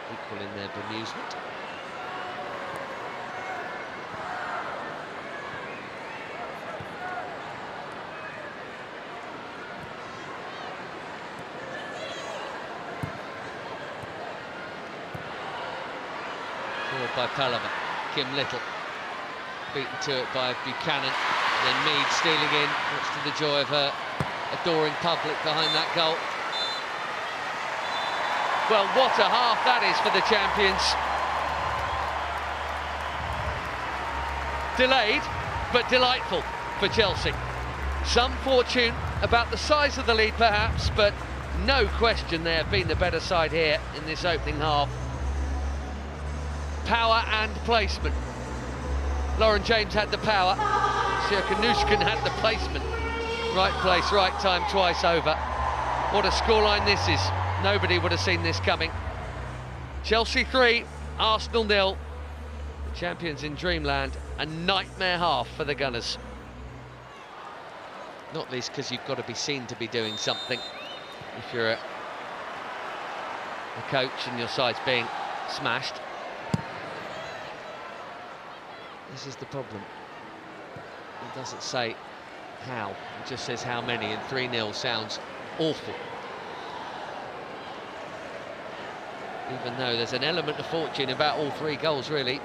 equal in their bemusement. Forward by Pelleva, Kim Little beaten to it by Buchanan, then Mead stealing in, much to the joy of her adoring public behind that goal. Well, what a half that is for the champions. Delayed, but delightful for Chelsea. Some fortune about the size of the lead perhaps, but no question they have been the better side here in this opening half. Power and placement. Lauren James had the power, Sirka Nushkin had the placement. Right place, right time, twice over. What a scoreline this is. Nobody would have seen this coming. Chelsea 3, Arsenal 0. The champions in dreamland, a nightmare half for the Gunners. Not least because you've got to be seen to be doing something if you're a coach and your side's being smashed. This is the problem. It doesn't say how, it just says how many, and 3-0 sounds awful. Even though there's an element of fortune about all 3 goals, really.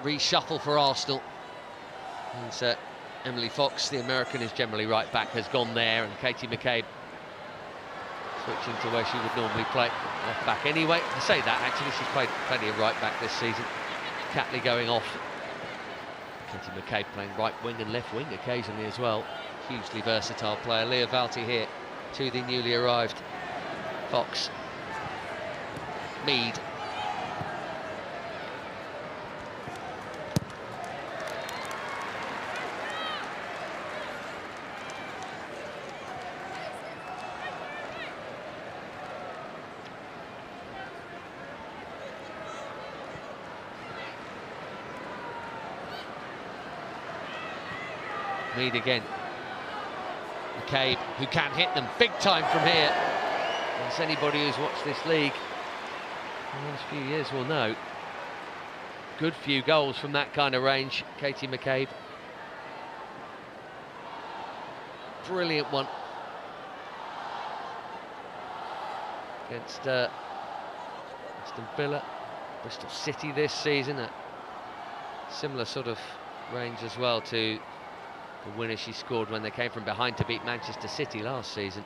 Reshuffle for Arsenal. And Emily Fox, the American, is generally right back, has gone there, and Katie McCabe switching to where she would normally play, left back anyway. I say that, actually, she's played plenty of right back this season. Catley going off. Katie McCabe playing right wing and left wing occasionally as well. Hugely versatile player. Leah Valti here to the newly arrived Fox. Mead. Mead again. McCabe, who can hit them big time from here. As anybody who's watched this league in the last few years will know. Good few goals from that kind of range, Katie McCabe. Brilliant one. Against Aston Villa, Bristol City this season. A similar sort of range as well to the winner she scored when they came from behind to beat Manchester City last season.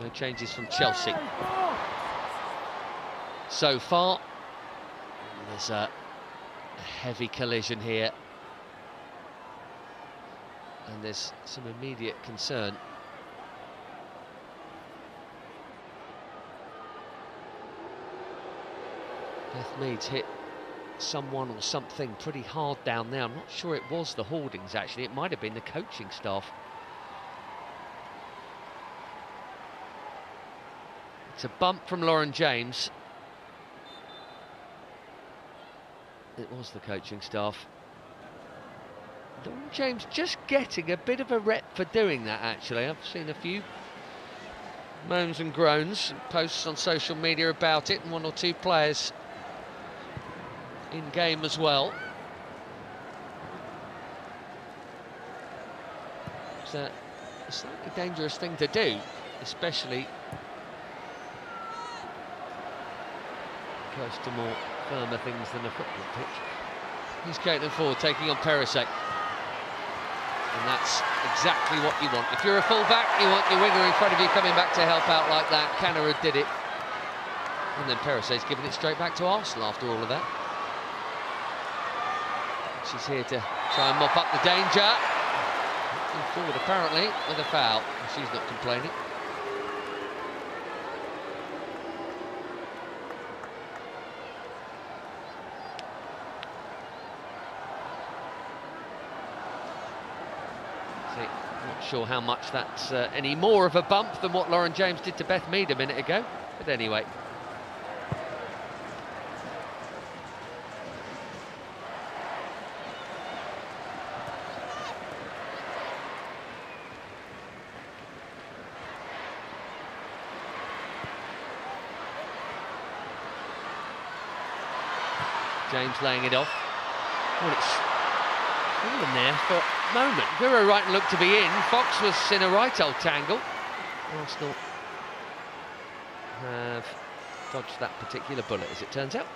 No changes from Chelsea so far. There's a heavy collision here, and there's some immediate concern. Beth Mead's hit someone or something pretty hard down there. I'm not sure it was the hoardings, actually. It might have been the coaching staff. It's a bump from Lauren James. It was the coaching staff. Lauren James just getting a bit of a rep for doing that, actually. I've seen a few moans and groans and posts on social media about it, and one or two players in game as well. It's a slightly dangerous thing to do, especially close to more firmer things than a football pitch. Here's Caitlin Ford taking on Perisek. And that's exactly what you want. If you're a full-back, you want your winger in front of you coming back to help out like that. Canara did it. And then Perisek's giving it straight back to Arsenal after all of that. She's here to try and mop up the danger. Looking forward, apparently, with a foul. She's not complaining. Not sure how much that's any more of a bump than what Lauren James did to Beth Mead a minute ago. But anyway. James laying it off. Well, it's fallen there for a moment. Guru Wright looked to be in. Fox was in a right old tangle. Arsenal have dodged that particular bullet, as it turns out.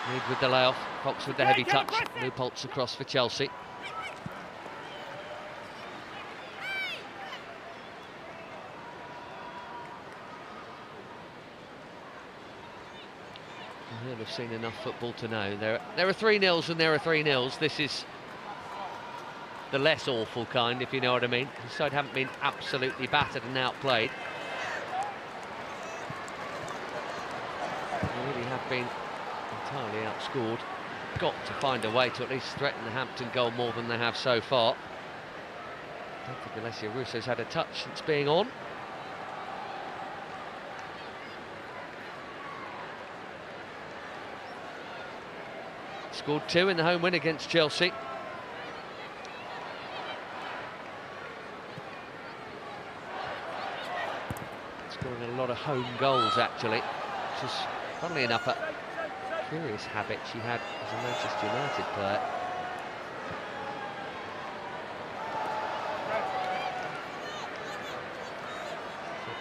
Mead with the layoff, Fox with the heavy touch. Leupoltz across for Chelsea. We've seen enough football to know there are 3-0s and there are 3-0s. This is the less awful kind, if you know what I mean. The side haven't been absolutely battered and outplayed. They really have been entirely outscored. Got to find a way to at least threaten the Hampton goal more than they have so far. I don't think Alessia Russo's had a touch since being on. Scored 2 in the home win against Chelsea. Scoring a lot of home goals, actually, which is, funnily enough, a curious habit she had as a Manchester United player.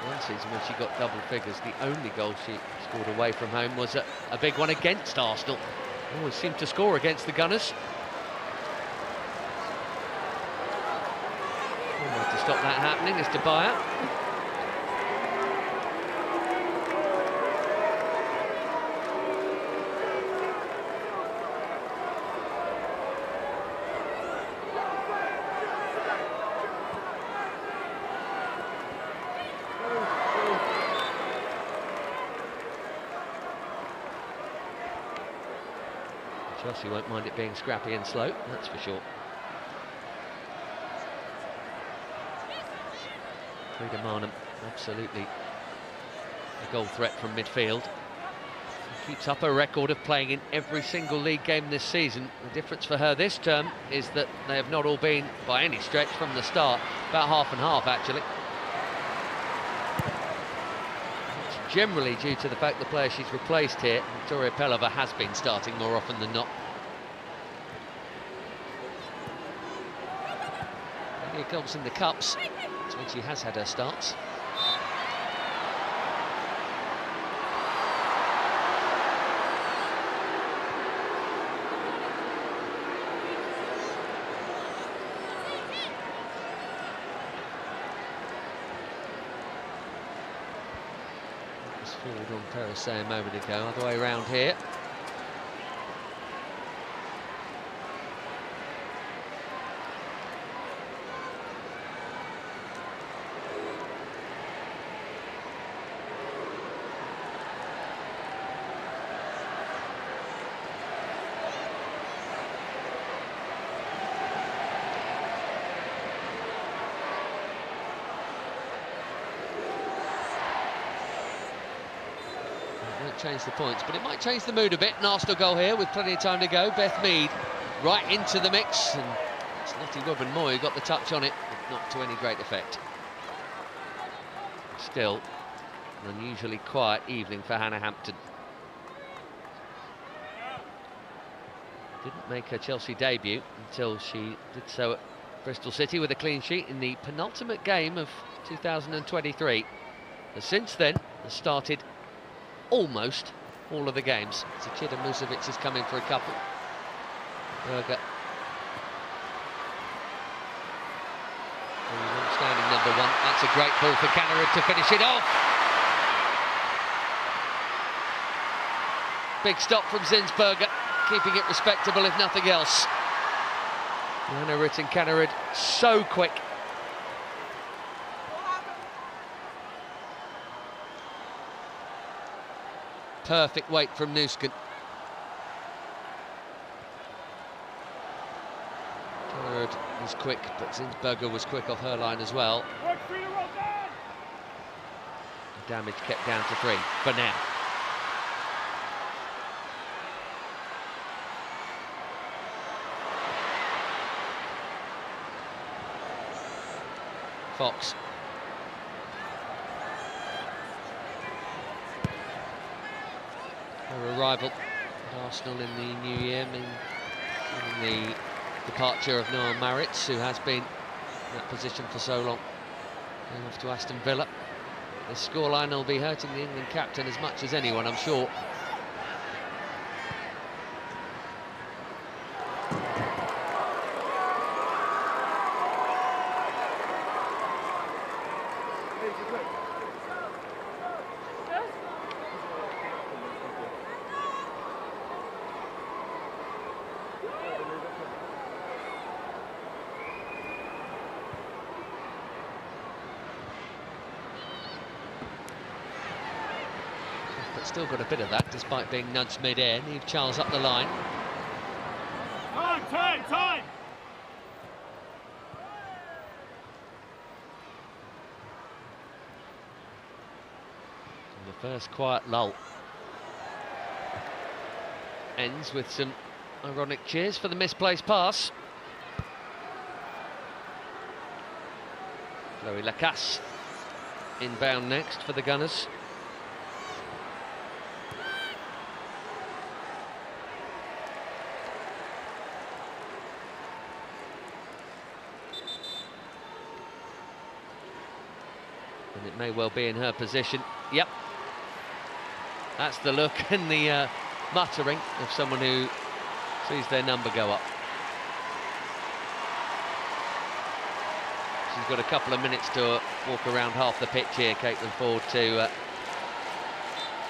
One season when she got double figures, the only goal she scored away from home was a big one against Arsenal. Always seemed to score against the Gunners. One way to stop that happening is to buy it. Chelsea won't mind it being scrappy and slow, that's for sure. Frida Marnham, absolutely a goal threat from midfield. She keeps up her record of playing in every single league game this season. The difference for her this term is that they have not all been, by any stretch, from the start. About half and half, actually. It's generally due to the fact the player she's replaced here, Victoria Pelova, has been starting more often than not. Here comes in the cups. That's when she has had her starts. Forward on Perisset a moment ago, other way around here. Change the points, but it might change the mood a bit. An Arsenal goal here with plenty of time to go. Beth Mead right into the mix, and it's Lottie Robin-Moy who got the touch on it, but not to any great effect. Still, an unusually quiet evening for Hannah Hampton. Didn't make her Chelsea debut until she did so at Bristol City with a clean sheet in the penultimate game of 2023. And since then, has started almost all of the games. So Chida Musovic has come in for a couple. Berger. Standing number one. That's a great ball for Kannerud to finish it off. Big stop from Zinsberger, keeping it respectable if nothing else. Johanna Rytting-Kanerud so quick. Perfect weight from Nusken. Kannerud was quick, but Zinsberger was quick off her line as well. Damage kept down to 3 for now. Fox. Her arrival at Arsenal in the new year, meaning the departure of Noel Maritz, who has been in that position for so long. Going off to Aston Villa. The scoreline will be hurting the England captain as much as anyone, I'm sure. Still got a bit of that, despite being nudged mid-air. Niamh Charles up the line. Time! And the first quiet lull ends with some ironic cheers for the misplaced pass. Chloe Lacasse inbound next for the Gunners. And it may well be in her position. Yep. That's the look and the muttering of someone who sees their number go up. She's got a couple of minutes to walk around half the pitch here, Caitlin Ford, to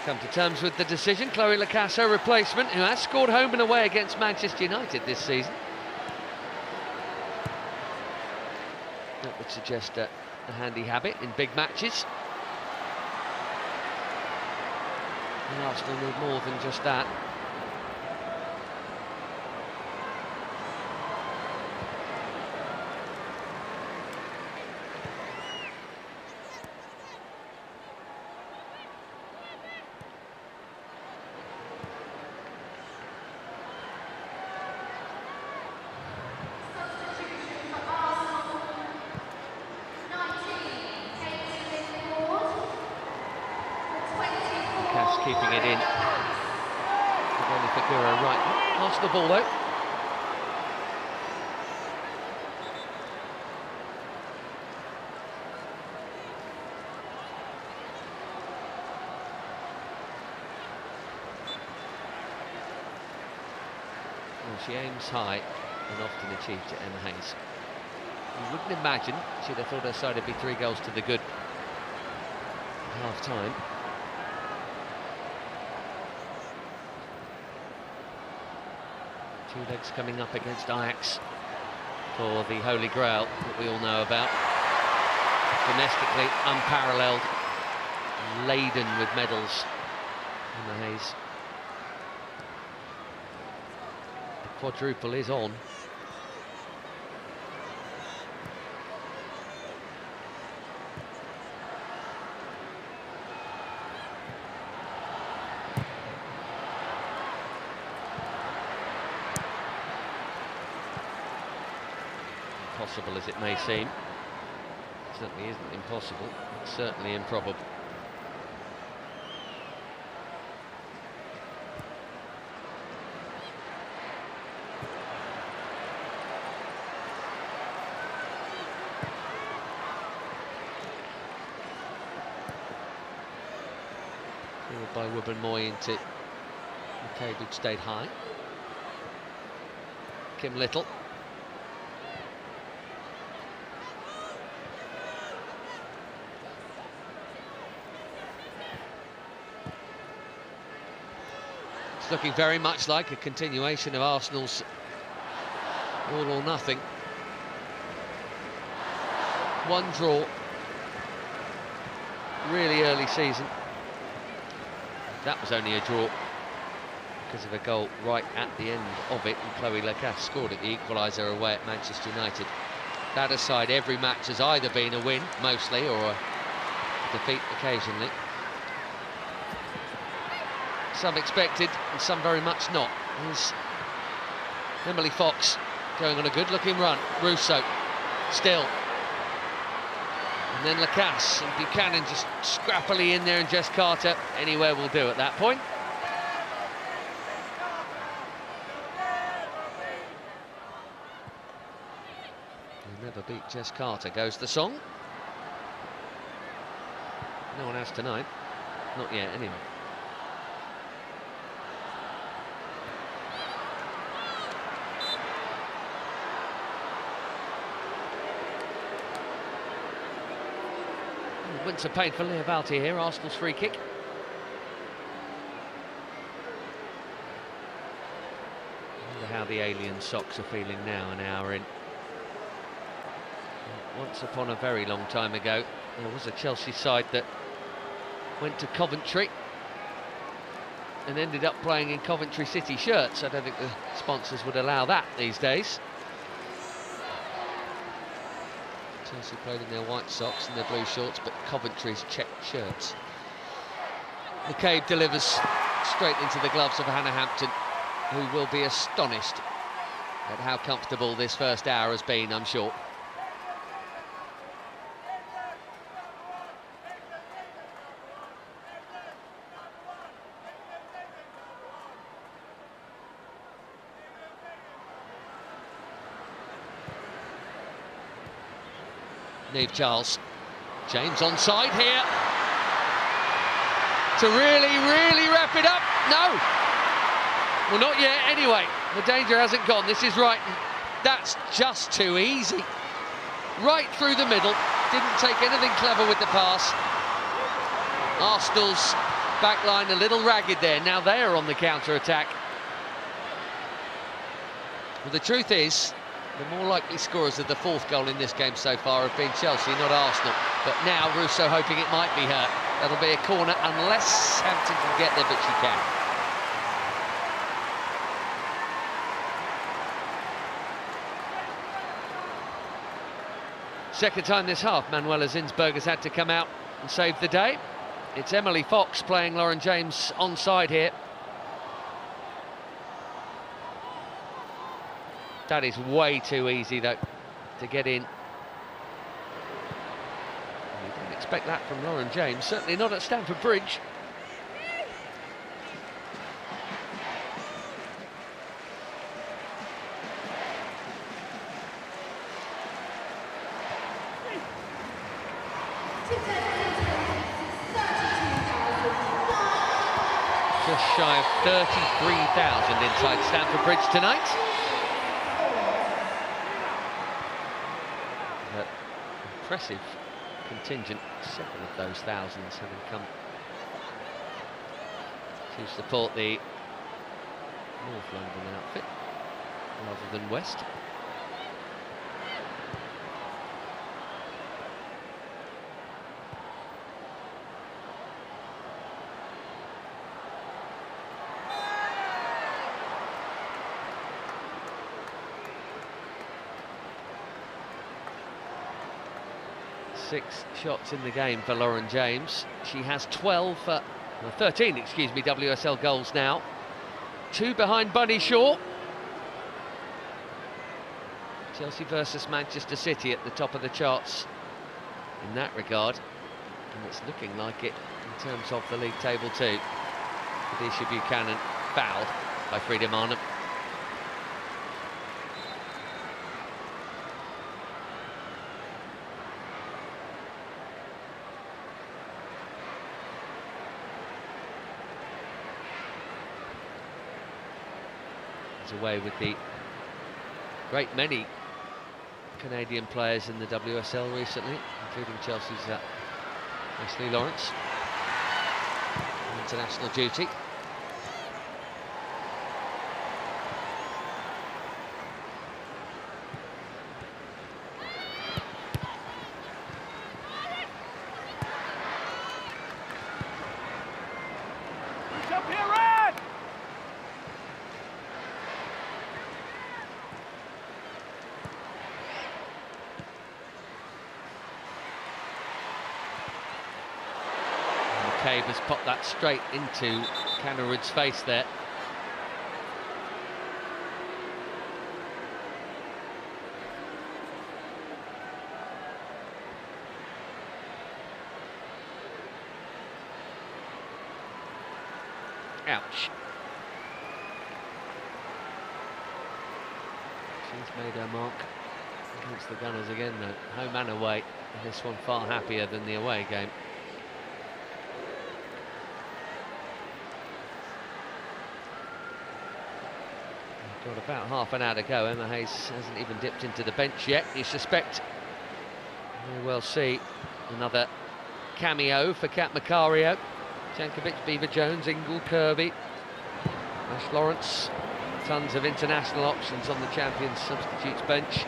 come to terms with the decision. Chloe Lacasse, her replacement, who has scored home and away against Manchester United this season. That would suggest a handy habit in big matches. And Arsenal need more than just that. Lacasse keeping it in. Only Figura right. Arsenal ball though. Well, she aims high and often achieves it, Emma Hayes. You wouldn't imagine she'd have thought her side would be 3 goals to the good at half-time. Two legs coming up against Ajax for the Holy Grail that we all know about. Domestically unparalleled, laden with medals. Emma Hayes. The quadruple is on. Impossible as it may seem, it certainly isn't impossible, it's certainly improbable. Forward by Wubben-Moy into McCabe, who'd stayed high. Kim Little. It's looking very much like a continuation of Arsenal's all or nothing. One draw, really early season. That was only a draw because of a goal right at the end of it, and Chloe Lacasse scored at the equaliser away at Manchester United. That aside, every match has either been a win, mostly, or a defeat occasionally. Some expected and some very much not. Here's Emily Fox going on a good-looking run. Russo still. And then Lacasse and Buchanan just scrappily in there, and Jess Carter anywhere will do at that point. You'll never beat Jess Carter, goes the song. No one has tonight. Not yet, anyway. Winter pain for Leah Balti here, Arsenal's free kick. I wonder how the alien socks are feeling now, an hour in. Once upon a very long time ago, there was a Chelsea side that went to Coventry and ended up playing in Coventry City shirts. I don't think the sponsors would allow that these days. Chelsea played in their white socks and their blue shorts, but Coventry's checked shirts. McCabe delivers straight into the gloves of Hannah Hampton, who will be astonished at how comfortable this first hour has been, I'm sure. Niamh Charles. James onside here. To really wrap it up. No. Well, not yet anyway. The danger hasn't gone. This is right. That's just too easy. Right through the middle. Didn't take anything clever with the pass. Arsenal's backline a little ragged there. Now they are on the counter-attack. Well, the truth is, the more likely scorers of the fourth goal in this game so far have been Chelsea, not Arsenal. But now Russo hoping it might be her. That'll be a corner unless Hampton can get there, but she can. Second time this half, Manuela Zinsberg has had to come out and save the day. It's Emily Fox playing Lauren James onside here. That is way too easy, though, to get in. You didn't expect that from Lauren James, certainly not at Stamford Bridge. Just shy of 33,000 inside Stamford Bridge tonight. But impressive contingent, 7 of those thousands having come to support the North London outfit rather than West. Six shots in the game for Lauren James. She has 13, excuse me, WSL goals now. 2 behind Bunny Shaw. Chelsea versus Manchester City at the top of the charts in that regard. And it's looking like it in terms of the league table too. Kadisha Buchanan fouled by Frida Marnham. Away with the great many Canadian players in the WSL recently, including Chelsea's Ashley Lawrence, international duty. McCabe has popped that straight into Cannerud's face there. Ouch. She's made her mark against the Gunners again though, home and away. This one far happier than the away game. Got about half an hour to go. Emma Hayes hasn't even dipped into the bench yet. You suspect we will see another cameo for Kat Macario. Jankovic, Beaver-Jones, Ingle, Kirby, Ash Lawrence. Tons of international options on the Champions substitutes bench.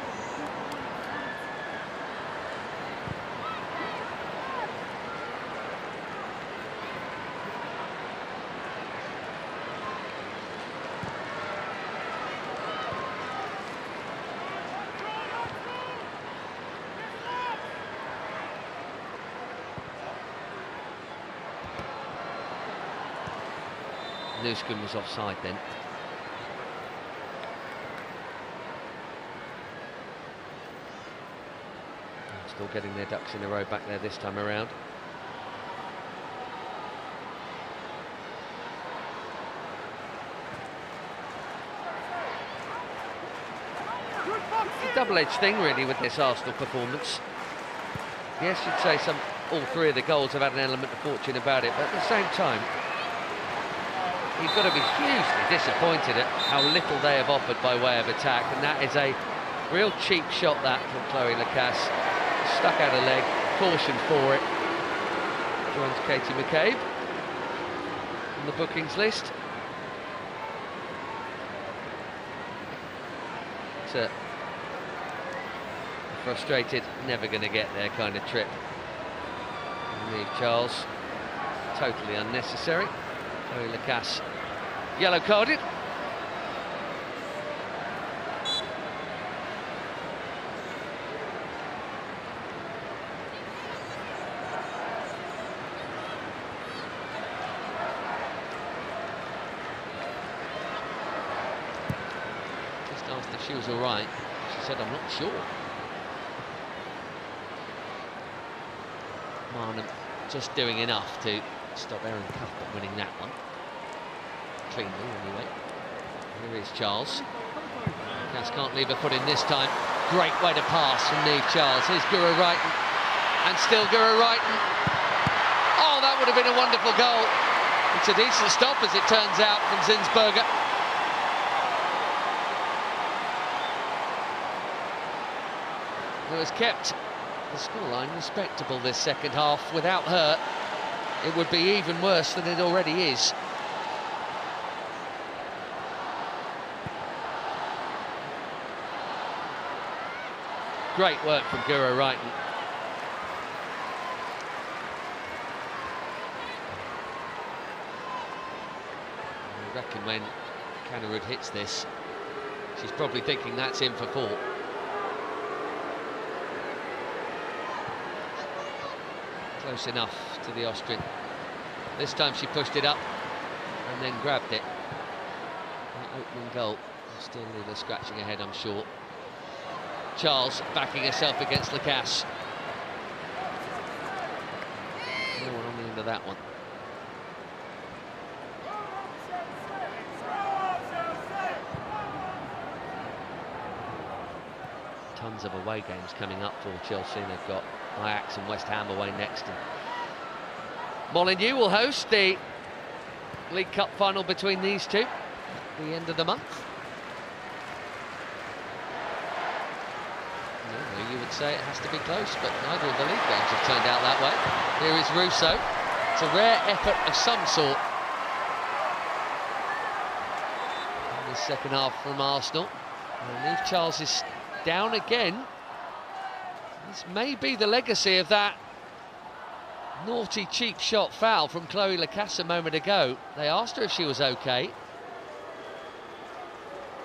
Newscombe was offside then. Still getting their ducks in a row back there this time around. It's a double-edged thing really with this Arsenal performance. Yes, you'd say all 3 of the goals have had an element of fortune about it, but at the same time, you've got to be hugely disappointed at how little they have offered by way of attack, and that is a real cheap shot that from Chloe Lacasse. Stuck out a leg, caution for it. Joins Katie McCabe on the bookings list. It's a frustrated, never going to get there kind of trip. Neve Charles, totally unnecessary. Chloe Lacasse, yellow carded. Just asked if she was all right. She said, "I'm not sure." Marnham just doing enough to stop Erin Cuthbert winning that one. Cleanly, anyway. Here is Charles. Cass can't leave her foot in this time. Great way to pass from Neve Charles. Here's Guru Wright And still Guru-Wrighton. Oh, that would have been a wonderful goal. It's a decent stop, as it turns out, from Zinsberger. Who has kept the scoreline respectable this second half. Without her, it would be even worse than it already is. Great work from Guru-Wrighton. I reckon when Kannerud hits this, she's probably thinking that's in for 4. Close enough to the Austrian. This time she pushed it up and then grabbed it. That opening goal will still leave her scratching her head, I'm sure. Charles backing herself against Lacasse. No one on the end of that one. Tons of away games coming up for Chelsea. They've got Ajax and West Ham away next. And Molineux will host the League Cup final between these two at the end of the month. Normally you would say it has to be close, but neither of the league games have turned out that way. Here is Rousseau. It's a rare effort of some sort in the second half from Arsenal. And if Charles is down again, this may be the legacy of that naughty, cheap shot foul from Chloe Lacasse a moment ago. They asked her if she was okay,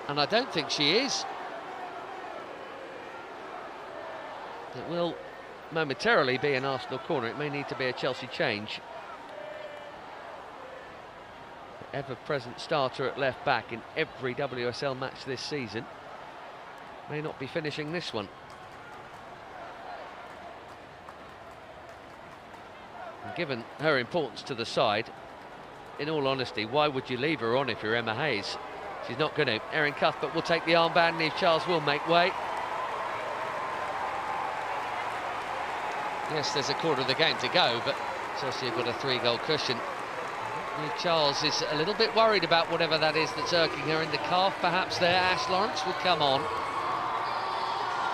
and I don't think she is. It will momentarily be an Arsenal corner. It may need to be a Chelsea change. The ever-present starter at left back in every WSL match this season may not be finishing this one. And given her importance to the side, in all honesty, why would you leave her on if you're Emma Hayes? She's not going to. Erin Cuthbert will take the armband, and Eve Charles will make way. Yes, there's a quarter of the game to go, but Chelsea have got a 3-goal cushion. Eve Charles is a little bit worried about whatever that is that's irking her in the calf, perhaps there. Ash Lawrence will come on.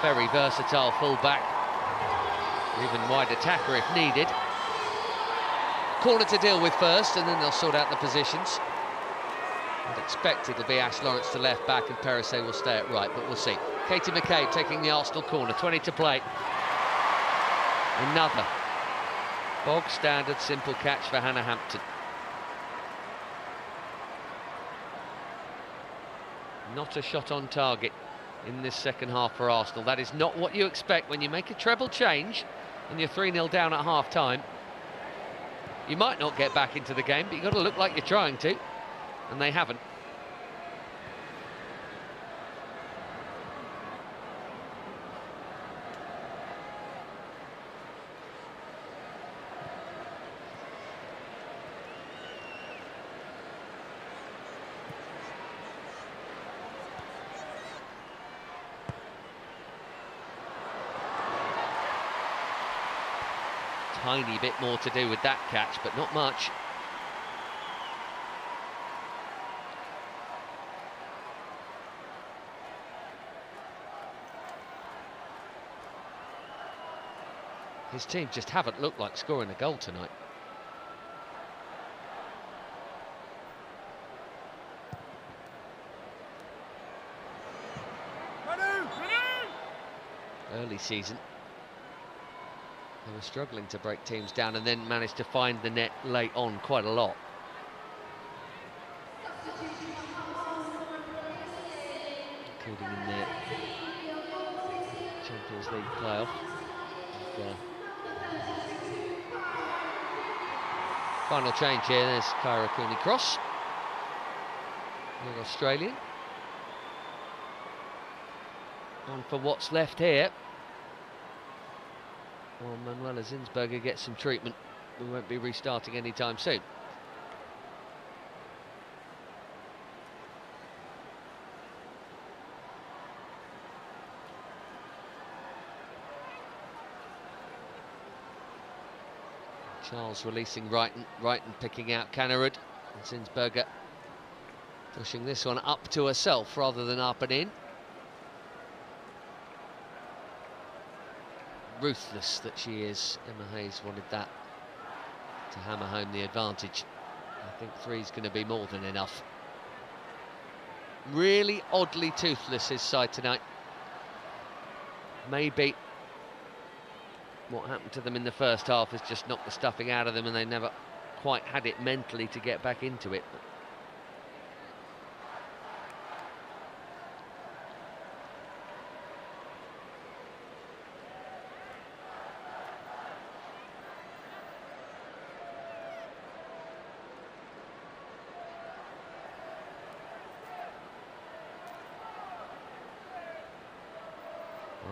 Very versatile full-back, even wide attacker if needed. Corner to deal with first, and then they'll sort out the positions. I'd expect it'll be Ash Lawrence to left back and Perisset will stay at right, but we'll see. Katie McCabe taking the Arsenal corner, 20 to play. Another bog standard simple catch for Hannah Hampton. Not a shot on target in this second half for Arsenal. That is not what you expect when you make a treble change and you're 3-0 down at half-time. You might not get back into the game, but you've got to look like you're trying to, and they haven't. Tiny bit more to do with that catch, but not much. His team just haven't looked like scoring a goal tonight. Early season, they were struggling to break teams down and then managed to find the net late on quite a lot. Including in the Champions League playoff. Final change here, there's Kyra Cooney-Cross, the Australian. On for what's left here. Well, Manuela Zinsberger gets some treatment. We won't be restarting anytime soon. Charles releasing Wrighton picking out Kannerud, and Zinsberger pushing this one up to herself rather than up and in. Ruthless that she is. Emma Hayes wanted that to hammer home the advantage. I think three's going to be more than enough. Really oddly toothless his side tonight. Maybe what happened to them in the first half has just knocked the stuffing out of them and they never quite had it mentally to get back into it.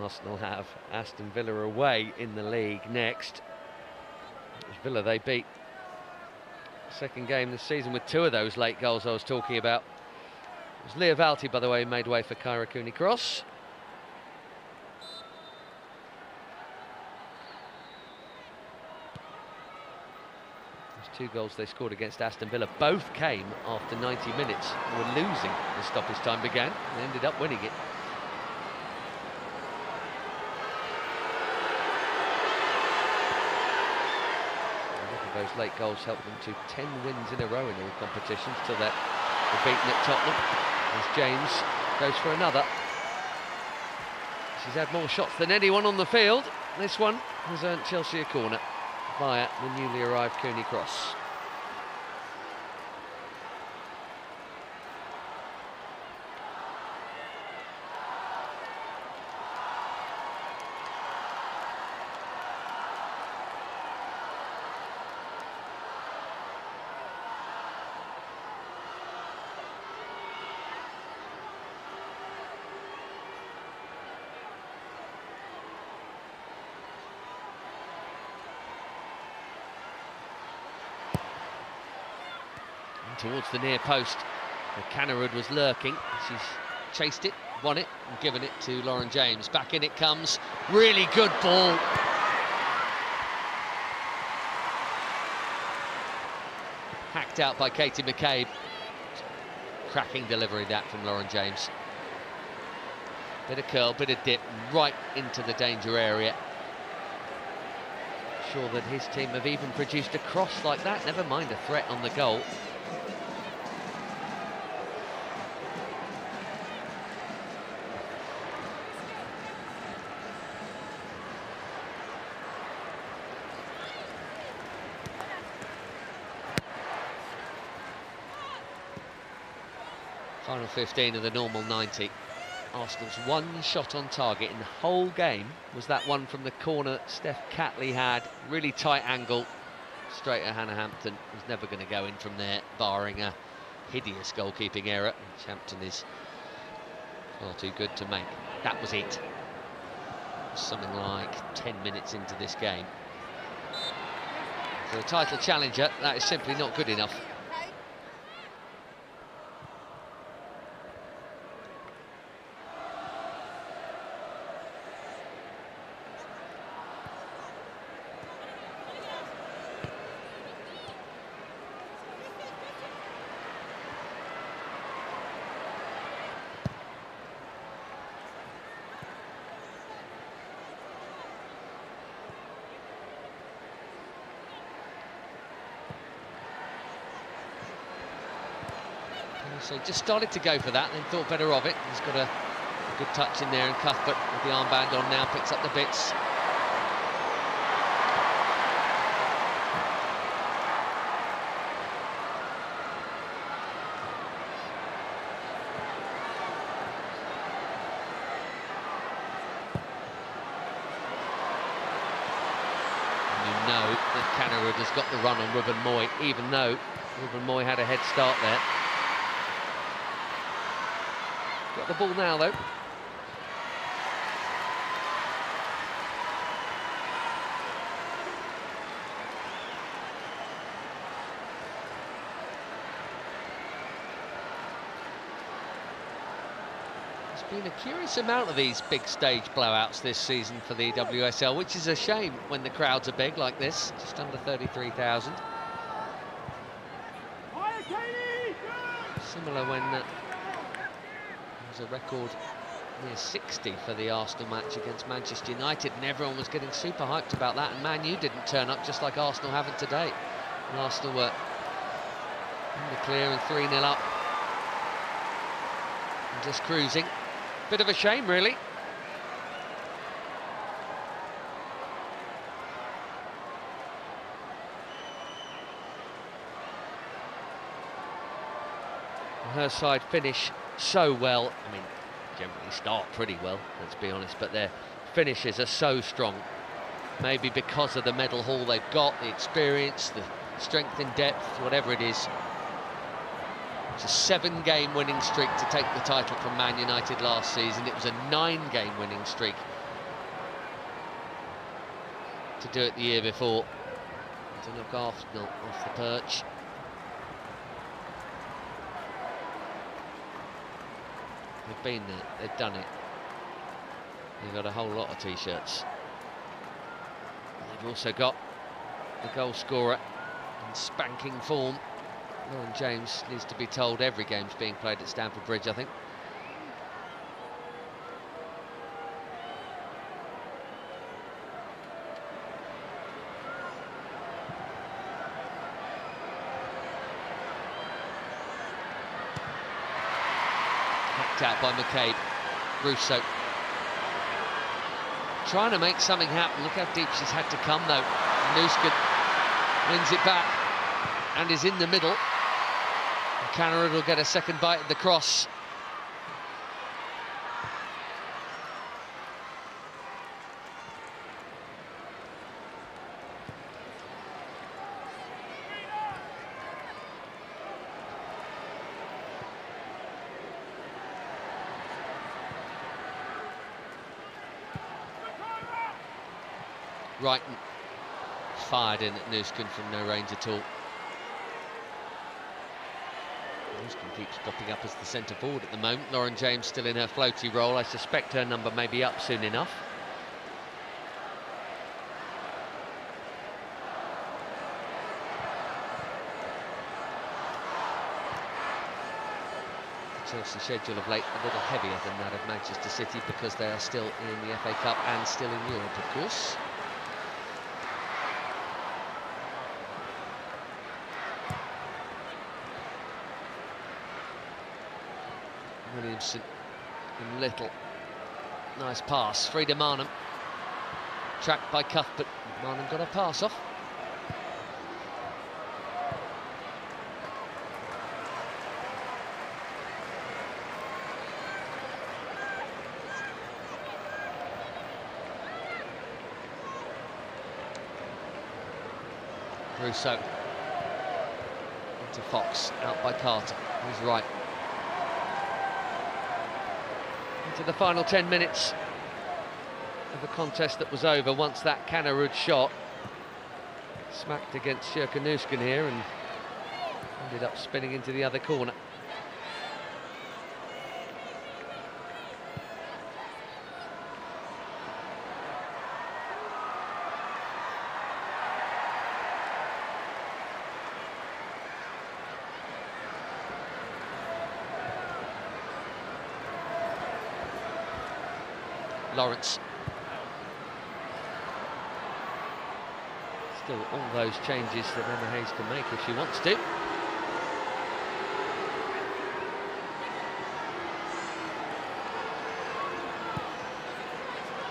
Arsenal have Aston Villa away in the league next. It was Villa they beat. Second game this season with two of those late goals I was talking about. It was Leah Valti, by the way, who made way for Kyra Cooney-Cross. Those two goals they scored against Aston Villa both came after 90 minutes. They were losing as stoppage time began and ended up winning it. Those late goals helped them to 10 wins in a row in all competitions till they're beaten at Tottenham as James goes for another. She's had more shots than anyone on the field. This one has earned Chelsea a corner via the newly arrived Cooney-Cross. Towards the near post, Kannerud was lurking. She's chased it, won it, and given it to Lauren James. Back in it comes. Really good ball. Hacked out by Katie McCabe. Cracking delivery that from Lauren James. Bit of curl, bit of dip, right into the danger area. Sure that his team have even produced a cross like that, never mind a threat on the goal. Final 15 of the normal 90. Arsenal's one shot on target in the whole game was that one from the corner Steph Catley had. Really tight angle, straight at Hannah Hampton. Was never going to go in from there, barring a hideous goalkeeping error, which Hampton is far too good to make. That was it. Something like 10 minutes into this game. For a title challenger, that is simply not good enough. So just started to go for that, then thought better of it. He's got a good touch in there, and Cuthbert with the armband on now picks up the bits. And you know that Kannerud has got the run on Ruben Moy, even though Ruben Moy had a head start there. Got the ball now, though. It's Been a curious amount of these big stage blowouts this season for the WSL, which is a shame when the crowds are big like this, just under 33,000. Similar when there was a record near 60 for the Arsenal match against Manchester United, and everyone was getting super hyped about that, and Man U didn't turn up, just like Arsenal haven't today. And Arsenal were in the clear and 3-0 up and just cruising. Bit of a shame, really. Her side finish so well. I mean, generally start pretty well, let's be honest, but their finishes are so strong. Maybe because of the medal haul they've got, the experience, the strength in depth, whatever it is. It's a 7-game winning streak to take the title from Man United last season. It was a 9-game winning streak to do it the year before. To knock Arsenal off the perch. They've been there, they've done it. They've got a whole lot of t-shirts. They've also got the goal scorer in spanking form. Lauren James needs to be told every game's being played at Stamford Bridge, I think. Hacked out by McCabe. Russo trying to make something happen. Look how deep she's had to come, though. Nuskin wins it back and is in the middle. Canarud will get a second bite at the cross. Wrighton fired in at Nuskin from no range at all. Nuskin keeps popping up as the centre forward at the moment. Lauren James still in her floaty role. I suspect her number may be up soon enough. The Chelsea schedule of late a little heavier than that of Manchester City because they are still in the FA Cup and still in Europe, of course. Williamson and Little. Nice pass. Frida Marnham. Tracked by Cuthbert. Marnham got a pass off. Russo. Into Fox. Out by Carter. He's right. Into the final 10 minutes of a contest that was over once that Canarud shot smacked against Sjoeke Nuskin here and ended up spinning into the other corner. Lawrence. Still all those changes that Emma Hayes can make if she wants to.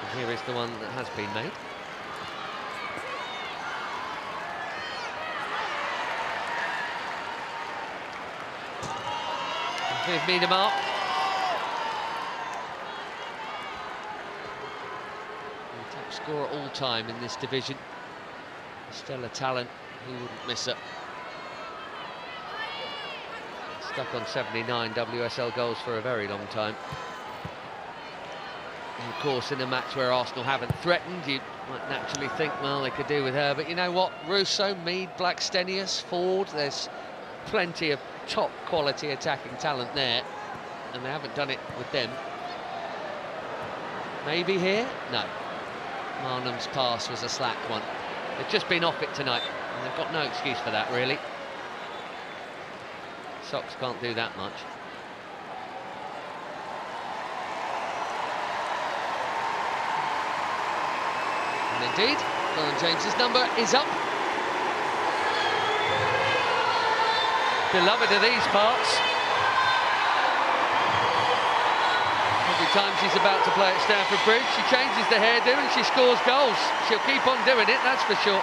And here is the one that has been made. Viv Miedemar. Top scorer all time in this division. Stellar talent, who wouldn't miss her? Stuck on 79 WSL goals for a very long time. And of course, in a match where Arsenal haven't threatened, you might naturally think, well, they could do with her. But you know what? Russo, Mead, Blackstenius, Ford, there's plenty of top quality attacking talent there. And they haven't done it with them. Maybe here? No. Marnham's pass was a slack one. They've just been off it tonight, and they've got no excuse for that, really. Sox can't do that much. And indeed, Lauren James's number is up. Beloved of these parts. Every time she's about to play at Stamford Bridge, she changes the hairdo and she scores goals. She'll keep on doing it, that's for sure,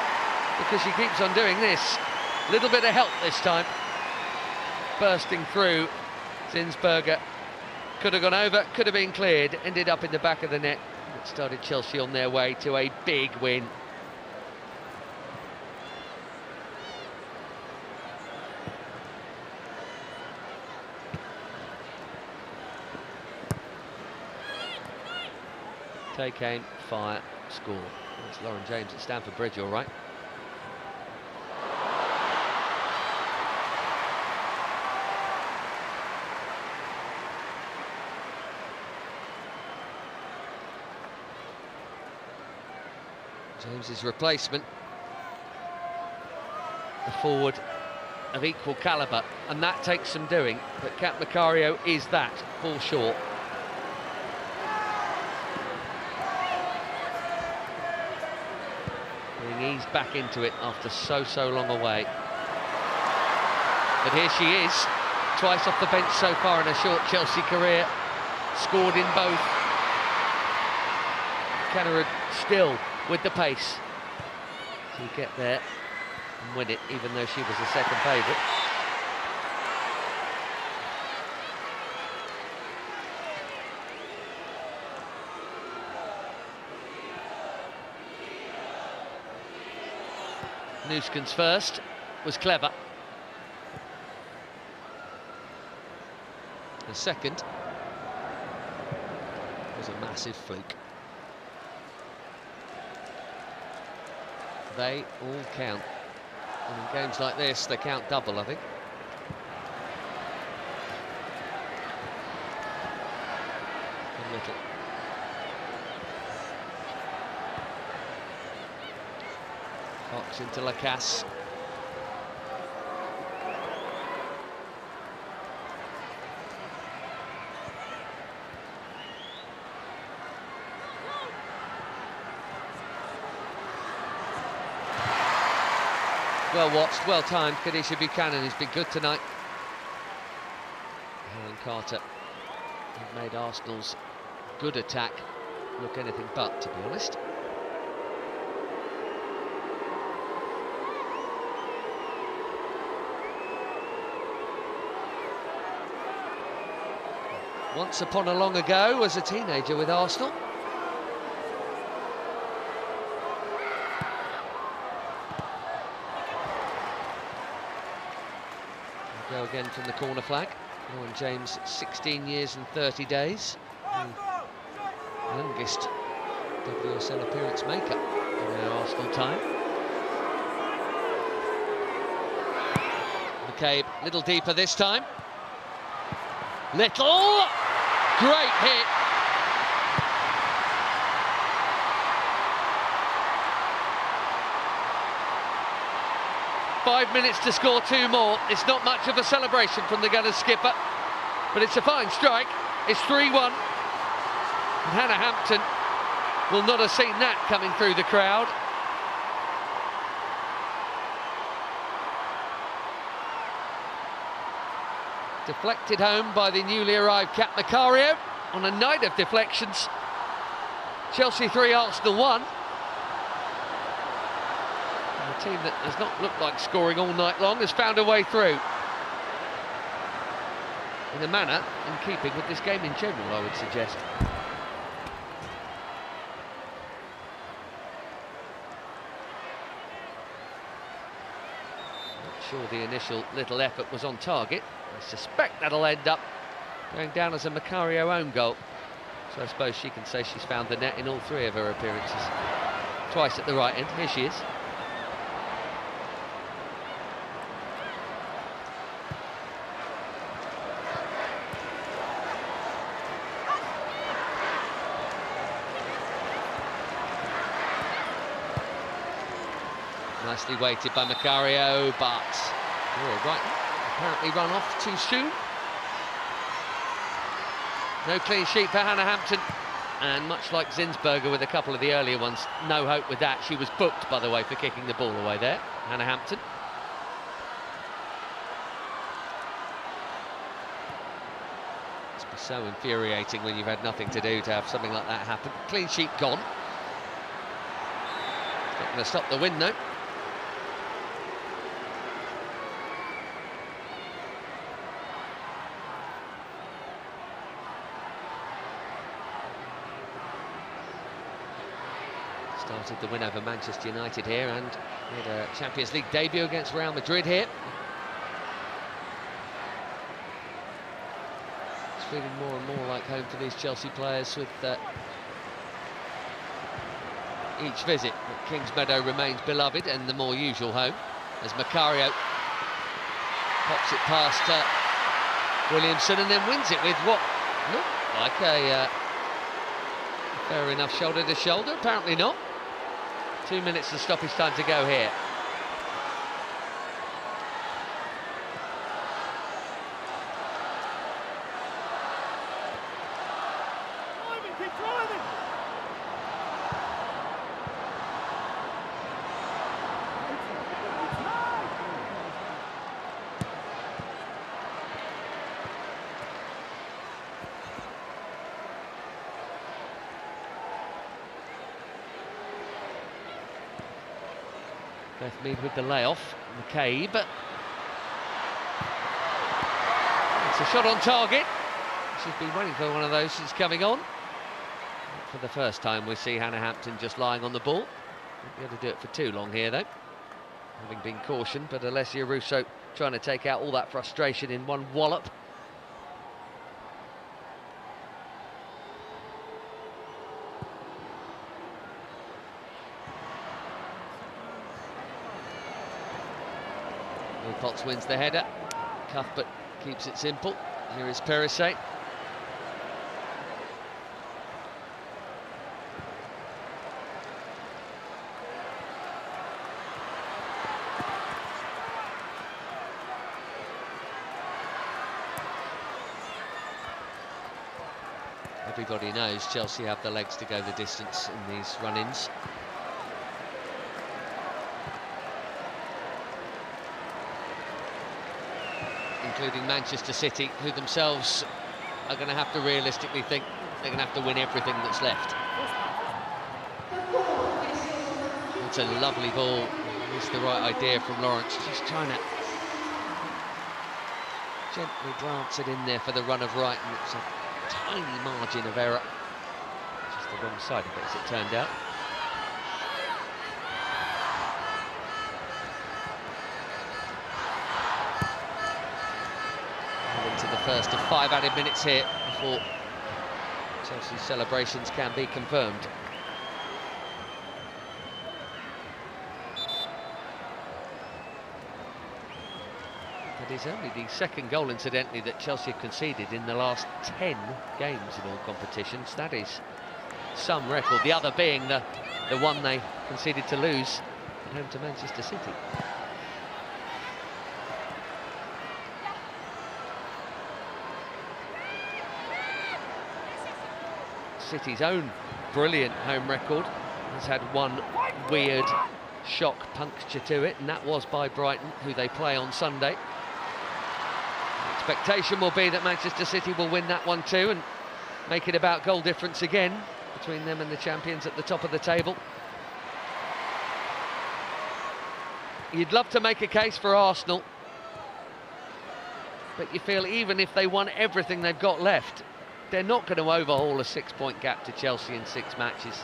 because she keeps on doing this. A little bit of help this time. Bursting through, Zinsberger could have gone over, could have been cleared, ended up in the back of the net. It started Chelsea on their way to a big win. Take aim, fire, score. That's Lauren James at Stamford Bridge, all right. James's replacement, a forward of equal calibre, and that takes some doing, but Kat Macario is that, fall short. Being eased back into it after so long away. But here she is, twice off the bench so far in her short Chelsea career, scored in both. Kennerud still with the pace to get there and win it, even though she was the second favourite. Nuskin's first was clever. The second was a massive fluke. They all count. And in games like this, they count double, I think. And little. Fox into Lacasse. Well watched, well timed. Kadisha Buchanan has been good tonight. Helen Carter have made Arsenal's good attack look anything but, to be honest. Once upon a long ago, as a teenager with Arsenal. Go again from the corner flag. Lauren James, 16 years and 30 days. The youngest WSL appearance maker in our Arsenal time. McCabe, little deeper this time. Little! Great hit. Five minutes to score two more. It's not much of a celebration from the Gunners skipper, but it's a fine strike. It's 3-1. And Hannah Hampton will not have seen that coming through the crowd. Deflected home by the newly arrived Kat Macario on a night of deflections. Chelsea 3, Arsenal 1. A team that has not looked like scoring all night long has found a way through. In a manner in keeping with this game in general, I would suggest. Not sure the initial little effort was on target. I suspect that'll end up going down as a Macario own goal. So I suppose she can say she's found the net in all three of her appearances. Twice at the right end. Here she is. Nicely weighted by Macario, but right, apparently run off too soon. No clean sheet for Hannah Hampton, and much like Zinsberger with a couple of the earlier ones, no hope with that. She was booked, by the way, for kicking the ball away there, Hannah Hampton. Must be so infuriating when you've had nothing to do to have something like that happen. Clean sheet gone. It's not going to stop the win, though. Started the win over Manchester United here and made a Champions League debut against Real Madrid here. It's feeling more and more like home for these Chelsea players with each visit. But Kingsmeadow remains beloved and the more usual home as Macario pops it past Williamson and then wins it with what looked like a fair enough shoulder to shoulder. Apparently not. 2 minutes of stoppage time to go here. Keep driving. Bethmead with the layoff, McCabe. It's a shot on target. She's been waiting for one of those since coming on. For the first time we see Hannah Hampton just lying on the ball. Won't be able to do it for too long here though, having been cautioned, but Alessia Russo trying to take out all that frustration in one wallop. Wilcox wins the header. Cuthbert keeps it simple. Here is Perisset. Everybody knows Chelsea have the legs to go the distance in these run-ins. Including Manchester City, who themselves are going to have to realistically think they're going to have to win everything that's left. It's a lovely ball. It's the right idea from Lawrence. Just trying to gently glance it in there for the run of right, and it's a tiny margin of error. Just the wrong side of it, as it turned out. Into the first of 5 added minutes here before Chelsea's celebrations can be confirmed. It is only the second goal, incidentally, that Chelsea have conceded in the last 10 games in all competitions. That is some record, the other being the one they conceded to lose at home to Manchester City. City's own brilliant home record has had one weird shock puncture to it, and that was by Brighton, who they play on Sunday. The expectation will be that Manchester City will win that one too and make it about goal difference again between them and the champions at the top of the table. You'd love to make a case for Arsenal, but you feel even if they won everything they've got left, they're not going to overhaul a 6-point gap to Chelsea in 6 matches.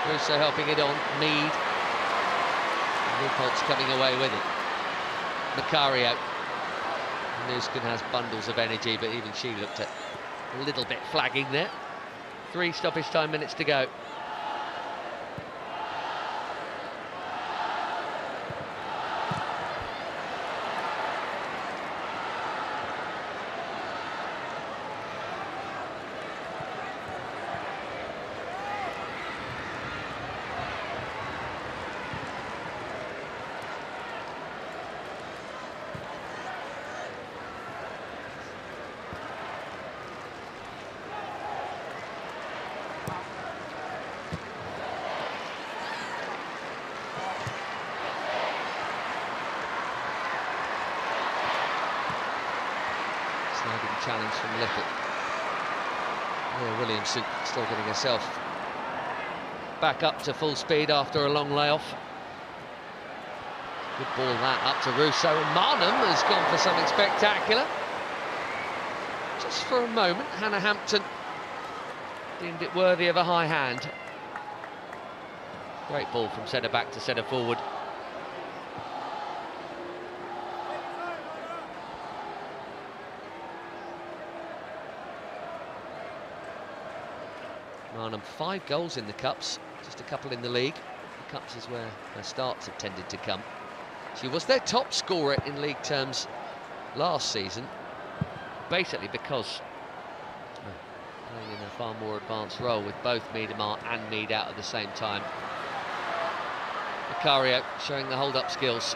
Russo helping it on, Mead. Newport's coming away with it. Macario. Nuskin has bundles of energy, but even she looked a little bit flagging there. 3 stoppage time minutes to go. challenge from Little. Yeah, Williamson still getting herself back up to full speed after a long layoff. Good ball that up to Russo, and Marnham has gone for something spectacular. Just for a moment, Hannah Hampton deemed it worthy of a high hand. Great ball from centre back to centre forward. Marnham, 5 goals in the Cups, just a couple in the league. The Cups is where her starts have tended to come. She was their top scorer in league terms last season, basically because playing in a far more advanced role with both Miedemar and Mead out at the same time. Macario showing the hold-up skills.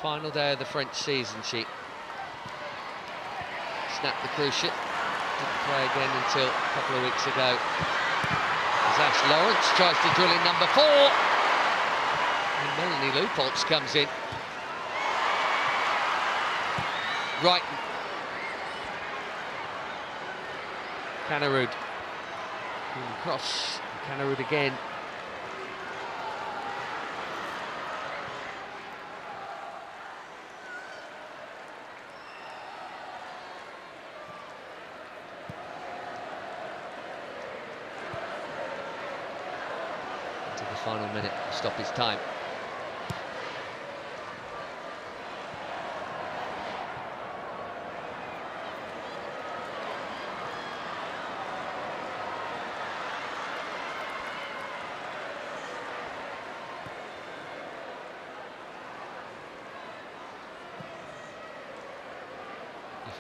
Final day of the French season, she snapped the cruciate. Didn't play again until a couple of weeks ago. As Ash Lawrence tries to drill in number 4. And Melanie Leupolz comes in. Right. Canarud. Cross. Canarud again. Into the final minute to stop his time.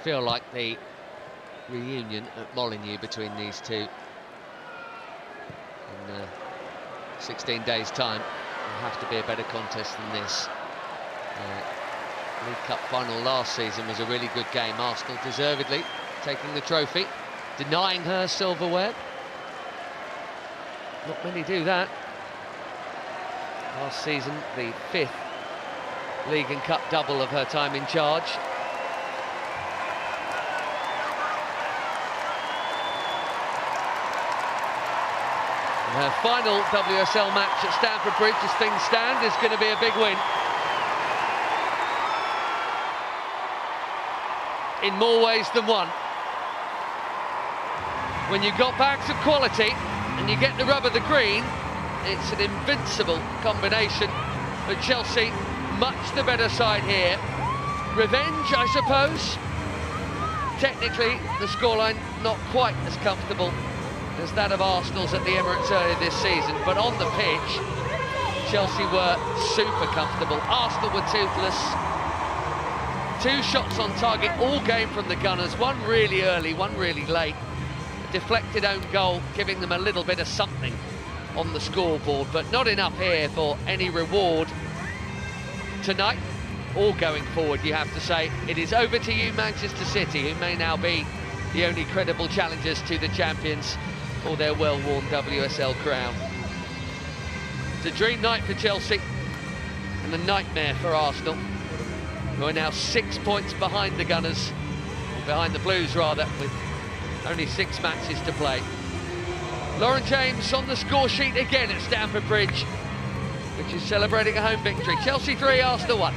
Feel like the reunion at Molineux between these two in 16 days' time will have to be a better contest than this. League Cup final last season was a really good game. Arsenal deservedly taking the trophy, denying her silverware. Not many do that. Last season, the 5th League and Cup double of her time in charge. Her final WSL match at Stamford Bridge, as things stand, is going to be a big win. In more ways than one. When you got bags of quality and you get the rub of the green, it's an invincible combination. But Chelsea, much the better side here. Revenge, I suppose. Technically, the scoreline not quite as comfortable as that of Arsenal's at the Emirates earlier this season, but on the pitch, Chelsea were super comfortable. Arsenal were toothless. 2 shots on target all game from the Gunners, one really early, one really late. A deflected own goal, giving them a little bit of something on the scoreboard, but not enough here for any reward tonight or going forward, you have to say. It is over to you, Manchester City, who may now be the only credible challengers to the champions for their well-worn WSL crown. It's a dream night for Chelsea and a nightmare for Arsenal, who are now 6 points behind the Gunners, or behind the Blues rather, with only 6 matches to play. Lauren James on the score sheet again at Stamford Bridge, which is celebrating a home victory. Chelsea 3, Arsenal 1.